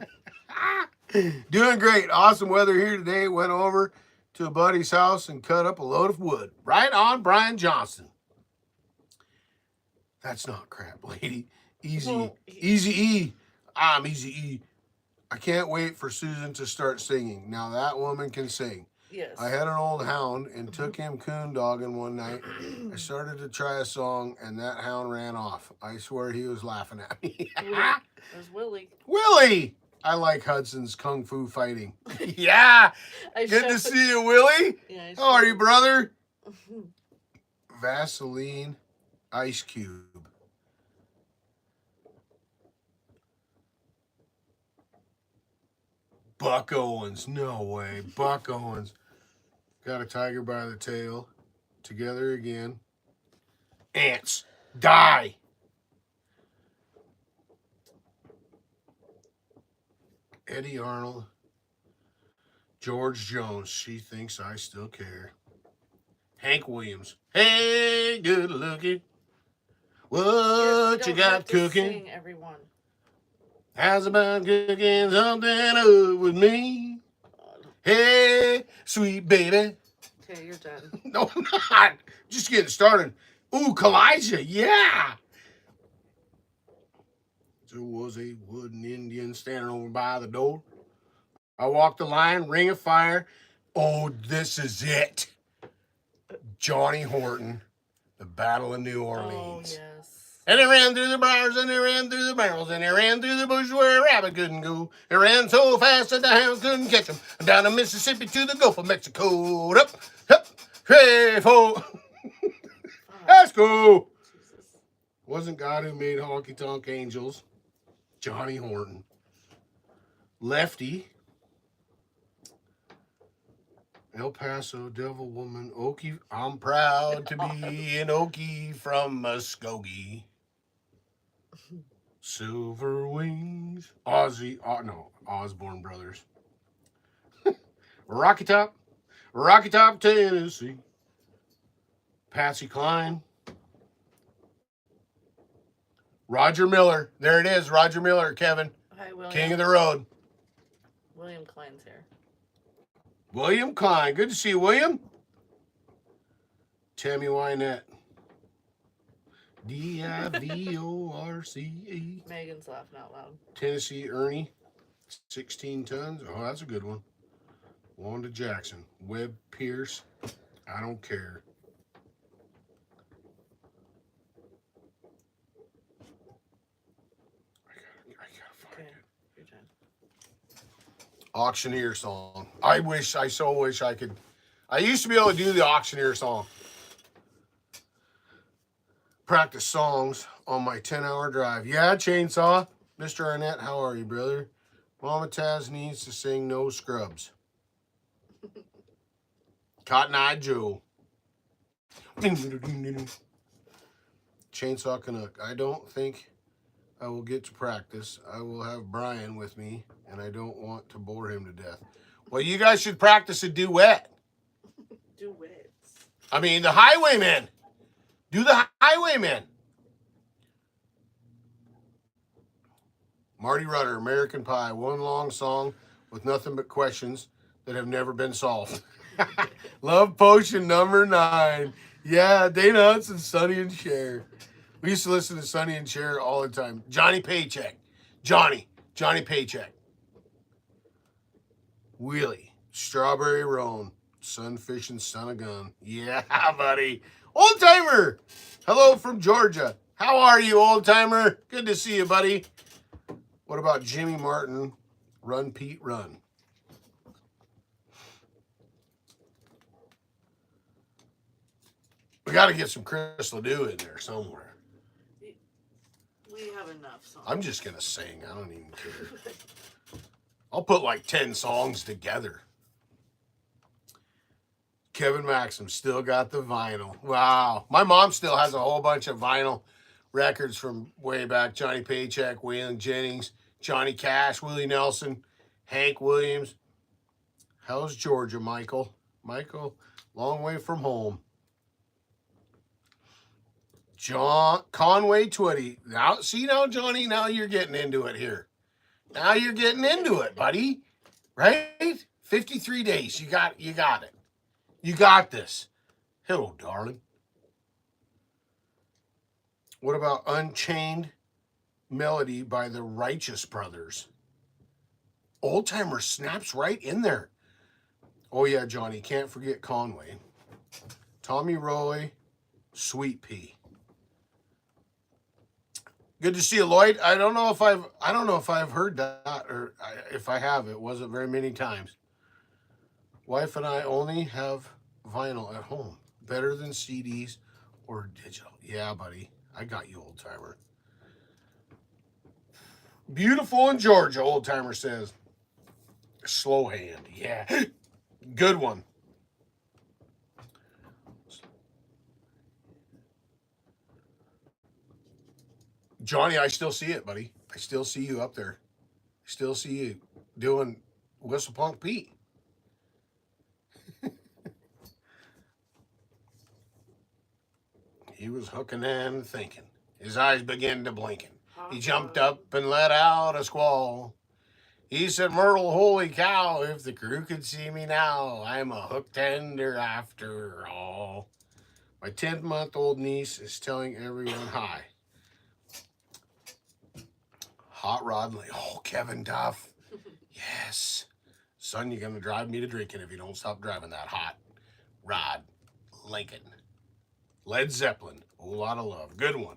Doing great. Awesome weather here today. Went over to a buddy's house and cut up a load of wood. Right on, Brian Johnston. That's not crap, lady. Easy. Well, Easy E. I'm Easy E. I can't wait for Susan to start singing. Now that woman can sing. Yes. I had an old hound and took him coon dogging one night. I started to try a song and that hound ran off. I swear he was laughing at me. There's Willie. Willie! I like Hudson's Kung Fu fighting. Yeah! Good to see you, Willie. Yeah, How are you, brother? Vaseline Ice Cube. Buck Owens. No way. Buck Owens. Got a tiger by the tail. Together again. Ants. Die. Eddie Arnold. George Jones. She thinks I still care. Hank Williams. Hey, good looking. What you got cooking? Sing, everyone. How's about cooking something up with me? Hey, sweet baby. Okay, you're done. No, I'm not. Just getting started. Ooh, Kalijah. Yeah. There was a wooden Indian standing over by the door. I walk the line, Ring of Fire. Oh, this is it. Johnny Horton, the Battle of New Oh, Orleans. yes. And it ran through the briars, and it ran through the barrels, and it ran through the bush where a rabbit couldn't go. It ran so fast that the hounds couldn't catch him. Down the Mississippi to the Gulf of Mexico. Up, hey, fo. Let's go. Jesus. Wasn't God who made honky tonk angels? Johnny Horton. Lefty. El Paso, Devil Woman, Okie. I'm proud to be an Okie from Muskogee. Silver Wings. Osborne Brothers. Rocky Top, Tennessee. Patsy Cline. Roger Miller. There it is, Roger Miller, Kevin. Hi, William. King of the road. William Klein's here. William Klein. Good to see you, William. Tammy Wynette. Divorce. Megan's laughing out loud. Tennessee Ernie. 16 tons. Oh, that's a good one. Wanda Jackson. Webb Pierce. I don't care. I gotta find Okay. it. Your turn. Auctioneer song. I so wish I could. I used to be able to do the auctioneer song. Practice songs on my 10-hour drive. Yeah, Chainsaw. Mr. Arnett, how are you, brother? Mama Taz needs to sing No Scrubs. Cotton Eye Joe. Chainsaw Canuck. I don't think I will get to practice. I will have Brian with me, and I don't want to bore him to death. Well, you guys should practice a duet. Duets. I mean, the Highwaymen. Do the Highwaymen. Marty Rudder, American Pie. One long song with nothing but questions that have never been solved. Love Potion #9. Yeah, Dana Hudson, Sonny and Cher. We used to listen to Sonny and Cher all the time. Johnny Paycheck. Johnny Paycheck. Wheelie. Strawberry Roan. Sunfish and Son of Gun. Yeah, buddy. Old timer. Hello from Georgia. How are you, old timer? Good to see you, buddy. What about Jimmy Martin? Run, Pete, run. We got to get some Chris Ledoux in there somewhere. We have enough songs. I'm just going to sing. I don't even care. I'll put like 10 songs together. Kevin Maxim still got the vinyl. Wow. My mom still has a whole bunch of vinyl records from way back. Johnny Paycheck, Waylon Jennings, Johnny Cash, Willie Nelson, Hank Williams. How's Georgia, Michael? Michael, long way from home. John Conway Twitty. Now, see now, Johnny, now you're getting into it here. Now you're getting into it, buddy. Right? 53 days. You got it. You got this. Hello, darling. What about Unchained Melody by the Righteous Brothers? Old Timer snaps right in there. Oh, yeah, Johnny. Can't forget Conway. Tommy Roy, Sweet Pea. Good to see you, Lloyd. I don't know if I've heard that, or if I have, it wasn't very many times. Wife and I only have vinyl at home. Better than CDs or digital. Yeah, buddy. I got you, old timer. Beautiful in Georgia, old timer says. Slow hand. Yeah. Good one. Johnny, I still see it, buddy. I still see you up there. I still see you doing Whistle Punk Pete. He was hooking and thinking. His eyes began to blinking. He jumped up and let out a squall. He said, Myrtle, holy cow, if the crew could see me now, I'm a hook tender after all. My 10-month-old niece is telling everyone hi. Hot Rod Lee. Oh, Kevin Duff. Yes. Son, you're going to drive me to drinking if you don't stop driving that hot rod Lincoln. Led Zeppelin, Whole Lot of Love. Good one.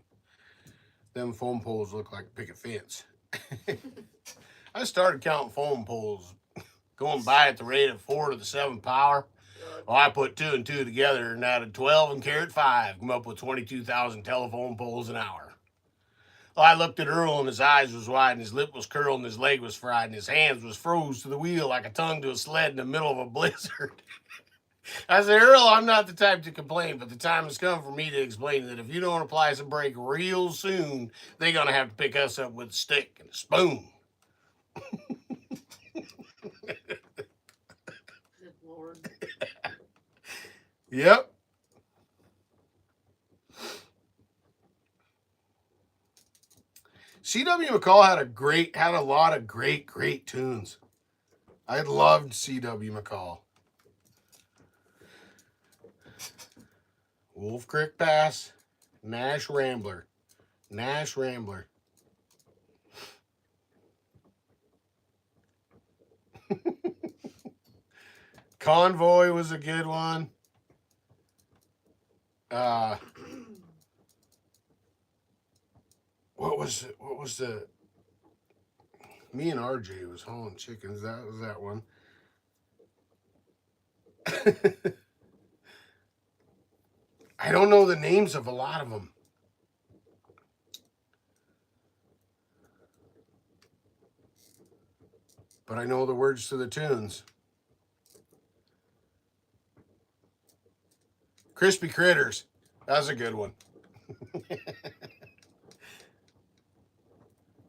Them foam poles look like a picket fence. I started counting foam poles going by at the rate of 4 to the 7 power. Well, I put 2 and 2 together and added 12 and carried 5. Come up with 22,000 telephone poles an hour. Well, I looked at Earl and his eyes was wide and his lip was curled and his leg was fried and his hands was froze to the wheel like a tongue to a sled in the middle of a blizzard. I said, Earl, I'm not the type to complain, but the time has come for me to explain that if you don't apply some brake real soon, they're going to have to pick us up with a stick and a spoon. Good Lord. Yep. C.W. McCall had a lot of great tunes. I loved C.W. McCall. Wolf Creek Pass, Nash Rambler. Convoy was a good one. What was the me and RJ was hauling chickens. That was that one. I don't know the names of a lot of them. But I know the words to the tunes. Crispy Critters. That's a good one.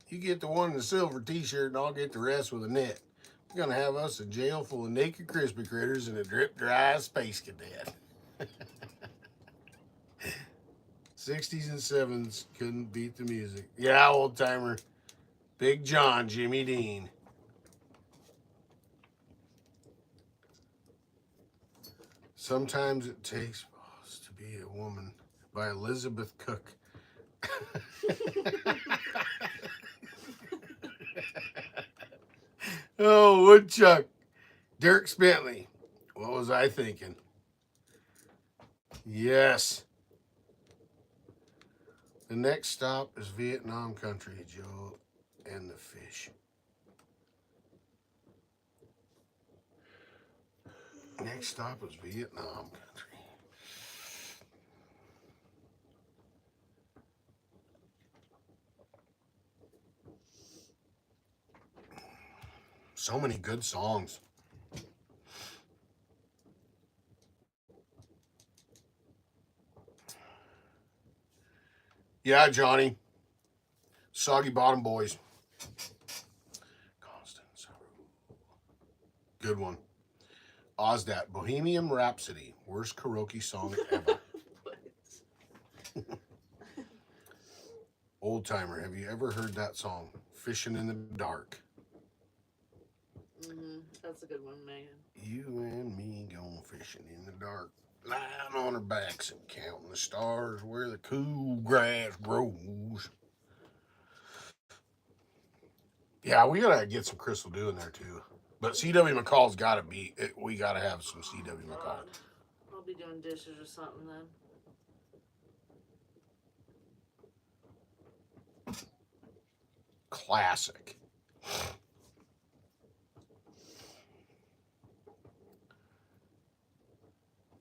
You get the one in the silver t-shirt and I'll get the rest with a net. You're going to have us a jail full of naked crispy critters and a drip dry space cadet. 60s and 70s couldn't beat the music. Yeah, old timer. Big John, Jimmy Dean. Sometimes It Takes Balls to Be a Woman by Elizabeth Cook. Oh, Woodchuck. Dirk Bentley. What was I thinking? Yes. The next stop is Vietnam country, Joe and the fish. Next stop is Vietnam country. So many good songs. Yeah, Johnny. Soggy Bottom Boys. Constance. Good one. Ozdat. Bohemian Rhapsody. Worst karaoke song ever. Old timer. Have you ever heard that song? Fishing in the Dark. That's a good one, Megan. You and me going fishing in the dark. Lying on our backs and counting the stars where the cool grass grows. Yeah, we gotta get some Crystal Dew in there too. But C.W. McCall's gotta be. We gotta have some C.W. McCall. I'll be doing dishes or something then. Classic.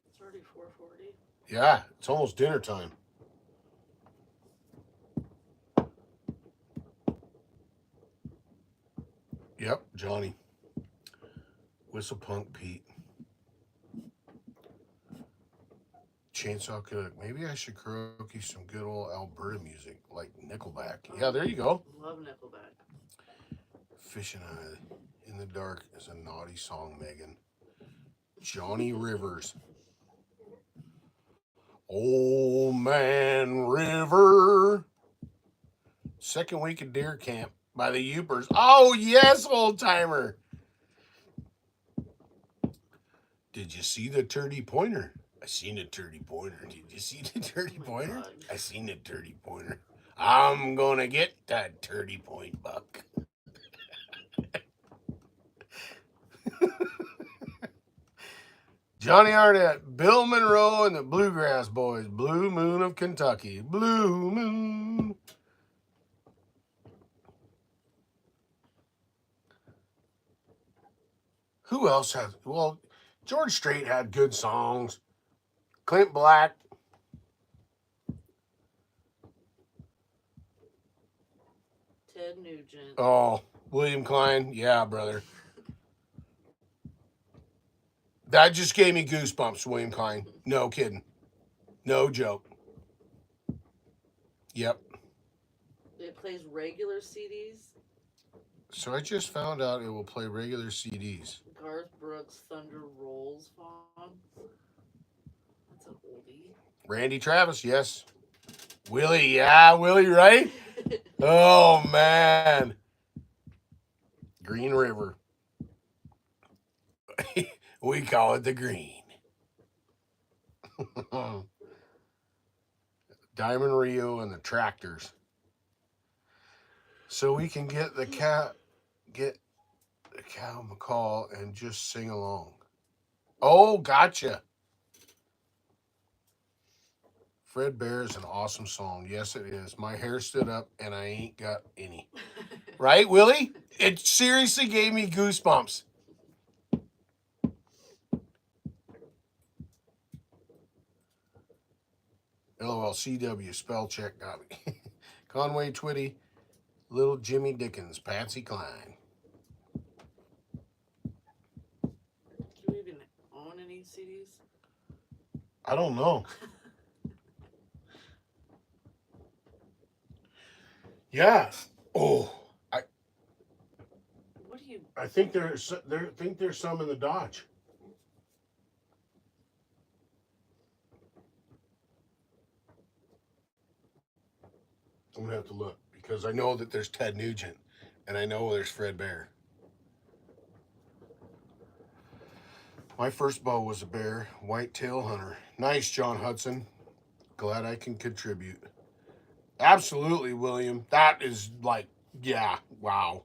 It's already 4:40. Yeah, it's almost dinner time. Yep, Johnny. Whistle Punk Pete. Chainsaw Cook. Maybe I should karaoke some good old Alberta music like Nickelback. Yeah, there you go. Love Nickelback. Fishing in the Dark is a naughty song, Megan. Johnny Rivers. Old Man River. Second week of deer camp by the Youpers. Oh, yes, old timer. Did you see the turdy pointer? I seen a turdy pointer. Did you see the turdy pointer? I seen a turdy pointer. I'm gonna get that turdy point buck. Johnny Arnett, Bill Monroe, and the Bluegrass Boys. Blue Moon of Kentucky. Blue Moon. Who else has? Well, George Strait had good songs. Clint Black. Ted Nugent. Oh, William Klein. Yeah, brother. That just gave me goosebumps, William Klein. No kidding. No joke. Yep. It plays regular CDs. So I just found out it will play regular CDs. Garth Brooks Thunder Rolls Fawn. That's an oldie. Randy Travis, yes. Willie, yeah, Willie, right? Oh, man. Green River. We call it the Green. Diamond Rio and the Tractors. So we can get the Cow McCall and just sing along. Oh, gotcha. Fred Bear is an awesome song. Yes, it is. My hair stood up and I ain't got any. Right, Willie? It seriously gave me goosebumps. LOL, CW, spell check got me. Conway Twitty, Little Jimmy Dickens, Patsy Cline. Do you even own any CDs? I don't know. Yeah. Oh, What do you? I think there's some in the Dodge. I'm gonna have to look because I know that there's Ted Nugent and I know there's Fred Bear. My first bow was a bear, whitetail hunter. Nice, John Hudson. Glad I can contribute. Absolutely, William. That is like, yeah, wow.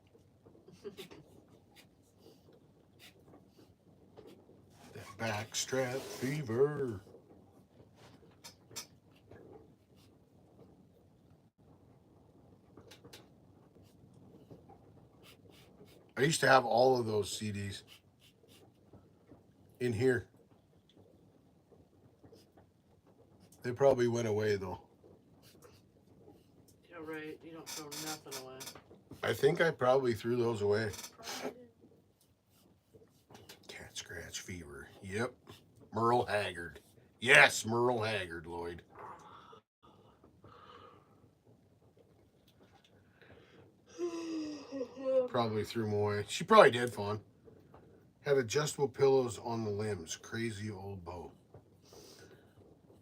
That backstrap fever. I used to have all of those CDs in here. They probably went away though. Yeah, right. You don't throw nothing away. I think I probably threw those away. Cat scratch fever. Yep. Merle Haggard. Yes, Merle Haggard, Lloyd. Probably threw them away. She probably did, Fawn. Had adjustable pillows on the limbs. Crazy old bow.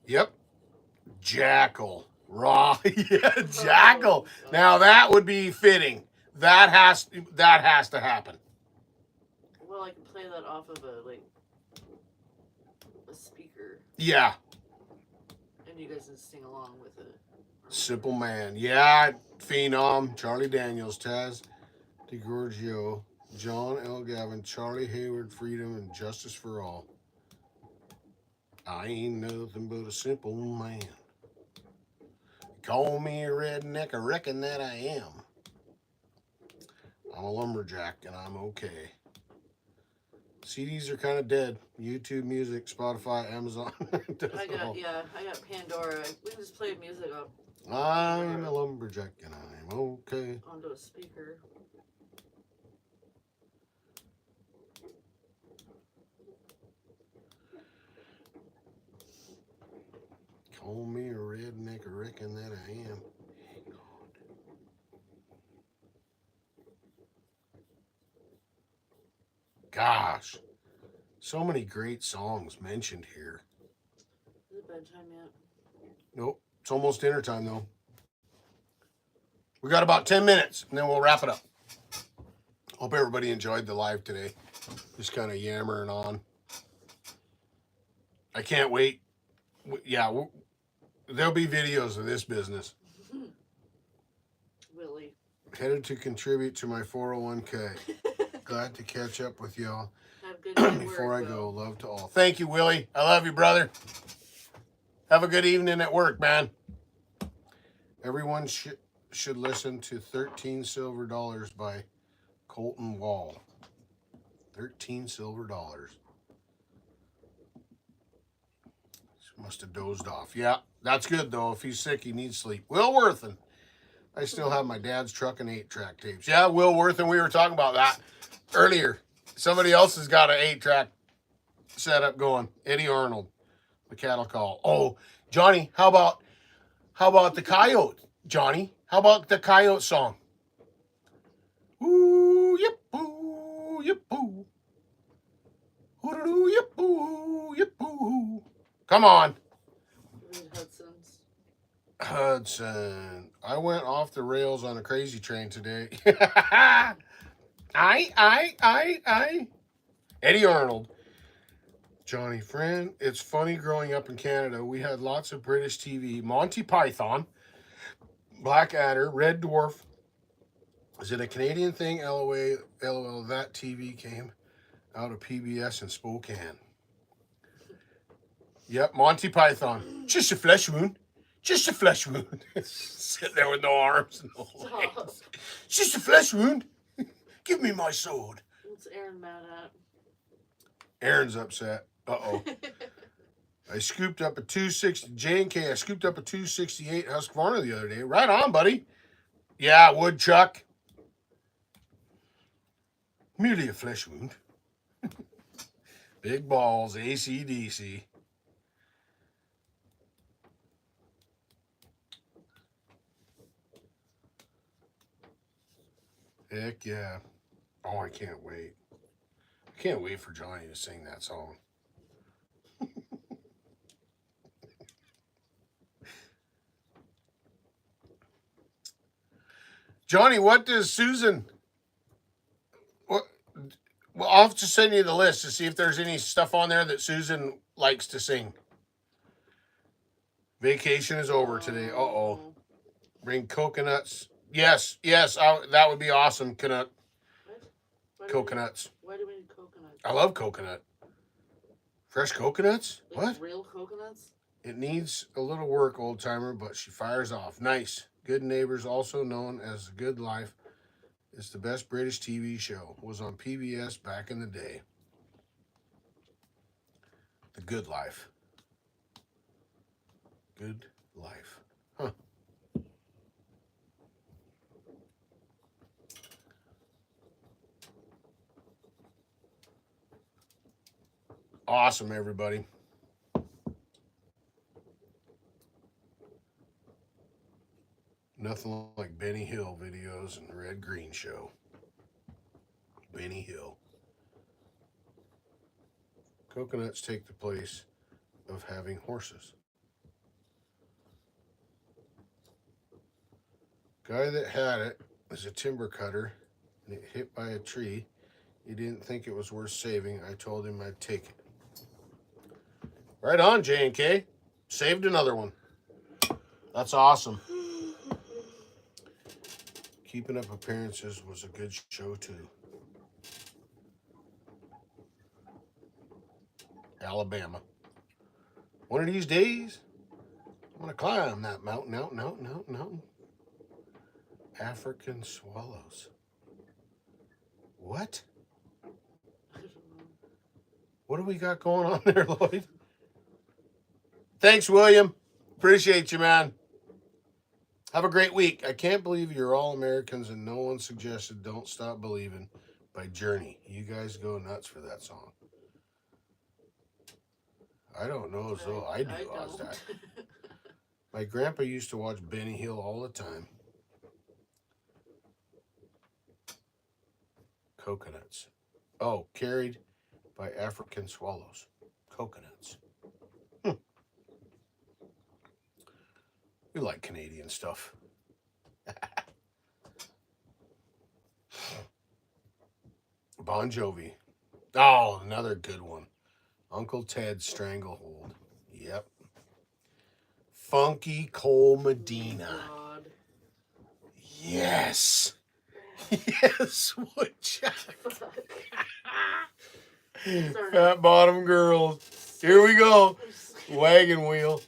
Yep. Jackal. Raw. Yeah, Jackal. Now that would be fitting. That has to happen. Well, I can play that off of a speaker, Yeah. and you guys can sing along with it. Simple Man. Yeah. Phenom. Charlie Daniels. Taz DeGiorgio. John L. Gavin. Charlie Hayward. Freedom and Justice for All. I ain't nothing but a simple man. Call me a redneck. I reckon that I am. I'm a lumberjack and I'm okay. CDs are kind of dead. YouTube Music, Spotify, Amazon. I got Pandora. We can just play music up I'm a lumberjack and I'm okay. onto a speaker. Call me a redneck. I reckon that I am. Gosh, so many great songs mentioned here. Is it bedtime yet? Nope, it's almost dinner time though. We got about 10 minutes and then we'll wrap it up. Hope everybody enjoyed the live today. Just kind of yammering on. I can't wait. Yeah, there'll be videos of this business. Willie. Headed to contribute to my 401k. Glad to catch up with y'all. Have good day at work. Before I go, Will. love to all. Thank you, Willie. I love you, brother. Have a good evening at work, man. Everyone should listen to 13 Silver Dollars by Colton Wall. 13 Silver Dollars. Must have dozed off. Yeah, that's good, though. If he's sick, he needs sleep. Will Worthen. I still have my dad's truck and 8-track tapes. Yeah, Will Worthen, we were talking about that earlier. Somebody else has got an 8-track setup going. Eddie Arnold, the cattle call. Oh, Johnny, how about the coyote? Johnny, how about the coyote song? Ooh, yip, ooh, yip, ooh. Ooh, yip, ooh, yip, ooh. Come on. Reed Hudson's. Hudson. I went off the rails on a crazy train today. I. Eddie Arnold. Johnny, friend, it's funny growing up in Canada. We had lots of British TV. Monty Python, Blackadder, Red Dwarf. Is it a Canadian thing? LOL, that TV came out of PBS in Spokane. Yep, Monty Python. Just a flesh wound. Just a flesh wound. Sitting there with no arms and no legs. Just a flesh wound. Give me my sword. What's Aaron mad at? Aaron's upset. Uh-oh. I scooped up a 260 J&K. I scooped up a 268 Husqvarna the other day. Right on, buddy. Yeah, woodchuck. Merely a flesh wound. Big balls, AC/DC. Heck yeah. Oh, I can't wait. I can't wait for Johnny to sing that song. Johnny, what does Susan... What? Well, I'll have to send you the list to see if there's any stuff on there that Susan likes to sing. Vacation is over today. Uh-oh. Bring coconuts. Yes, that would be awesome. Coconuts. Why do we need coconuts? I love coconut. Fresh coconuts? Like What? real coconuts? It needs a little work, old timer, but she fires off. Nice. Good Neighbors, also known as The Good Life, is the best British TV show. Was on PBS back in the day. The Good Life. Good Life. Huh. Awesome, everybody. Nothing like Benny Hill videos and the Red Green Show. Benny Hill. Coconuts take the place of having horses. Guy that had it was a timber cutter and it hit by a tree. He didn't think it was worth saving. I told him I'd take it. Right on, J&K. Saved another one. That's awesome. Keeping Up Appearances was a good show, too. Alabama. One of these days, I'm going to climb that mountain. African swallows. What? What do we got going on there, Lloyd? Thanks, William. Appreciate you, man. Have a great week. I can't believe you're all Americans and no one suggested Don't Stop Believing by Journey. You guys go nuts for that song. I don't know as though I do, Ozdak. My grandpa used to watch Benny Hill all the time. Coconuts. Oh, carried by African swallows. Coconuts. We like Canadian stuff. Bon Jovi. Oh, another good one. Uncle Ted's Stranglehold. Yep. Funky Cole Medina. God. Yes. Yes, woodchuck. Fat bottom girls. Here we go. Wagon wheel.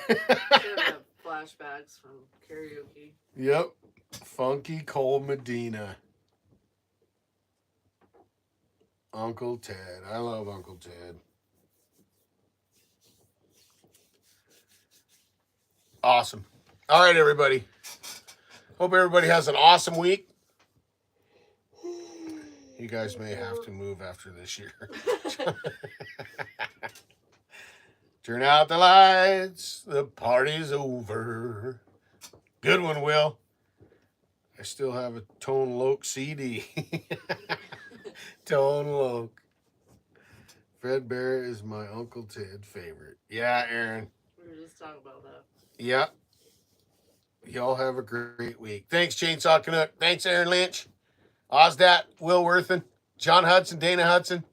Should have flashbacks from karaoke. Yep. Funky Cole Medina. Uncle Ted. I love Uncle Ted. Awesome. All right, everybody. Hope everybody has an awesome week. You guys may have to move after this year. Turn out the lights. The party's over. Good one, Will. I still have a Tone Loc CD. Tone Loc. Fred Bear is my Uncle Ted favorite. Yeah, Aaron. We were just talking about that. Yeah. Y'all have a great week. Thanks, Chainsaw Canuck. Thanks, Aaron Lynch. Osdat, Will Worthen, John Hudson, Dana Hudson,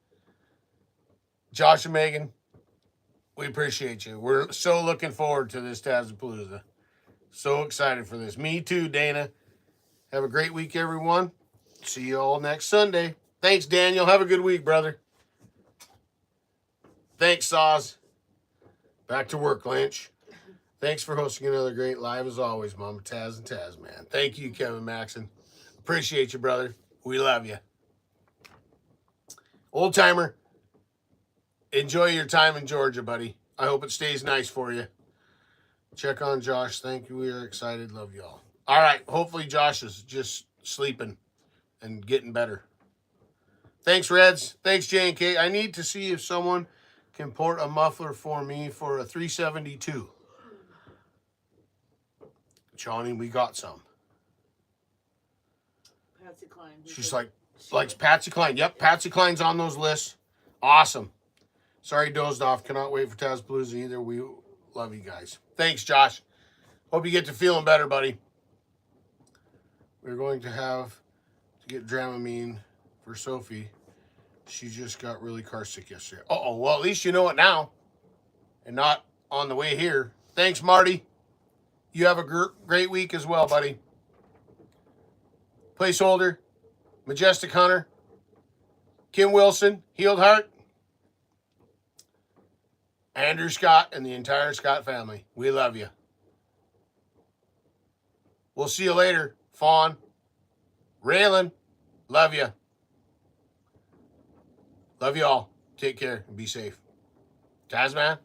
Josh and Megan. We appreciate you. We're so looking forward to this TazMan-Palooza. So excited for this. Me too, Dana. Have a great week, everyone. See you all next Sunday. Thanks, Daniel. Have a good week, brother. Thanks, Saws. Back to work, Lynch. Thanks for hosting another great live as always, Mama Taz and TazMan. Thank you, Kevin Maxon. Appreciate you, brother. We love you. Old timer, enjoy your time in Georgia, buddy. I hope it stays nice for you. Check on Josh. Thank you. We are excited. Love y'all. All right. Hopefully Josh is just sleeping and getting better. Thanks, Reds. Thanks, J&K. I need to see if someone can port a muffler for me for a 372. Johnny, we got some. Patsy Cline. She's likes Patsy Cline. Yep, Patsy Cline's on those lists. Awesome. Sorry, dozed off. Cannot wait for TazPalooza either. We love you guys. Thanks, Josh. Hope you get to feeling better, buddy. We're going to have to get Dramamine for Sophie. She just got really car sick yesterday. Uh-oh. Well, at least you know it now and not on the way here. Thanks, Marty. You have a great week as well, buddy. Placeholder, Majestic Hunter, Kim Wilson, Healed Heart, Andrew Scott, and the entire Scott family. We love you. We'll see you later. Fawn, Raylan, love you. Love you all. Take care and be safe. TazMan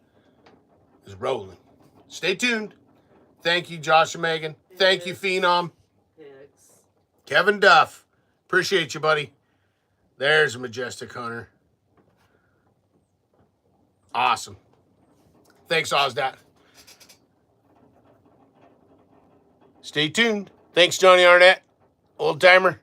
is rolling. Stay tuned. Thank you, Josh and Megan. Thank you, Phenom. Kevin Duff. Appreciate you, buddy. There's a Majestic Hunter. Awesome. Thanks, Osdat. Stay tuned. Thanks, Johnny Arnett. Old timer.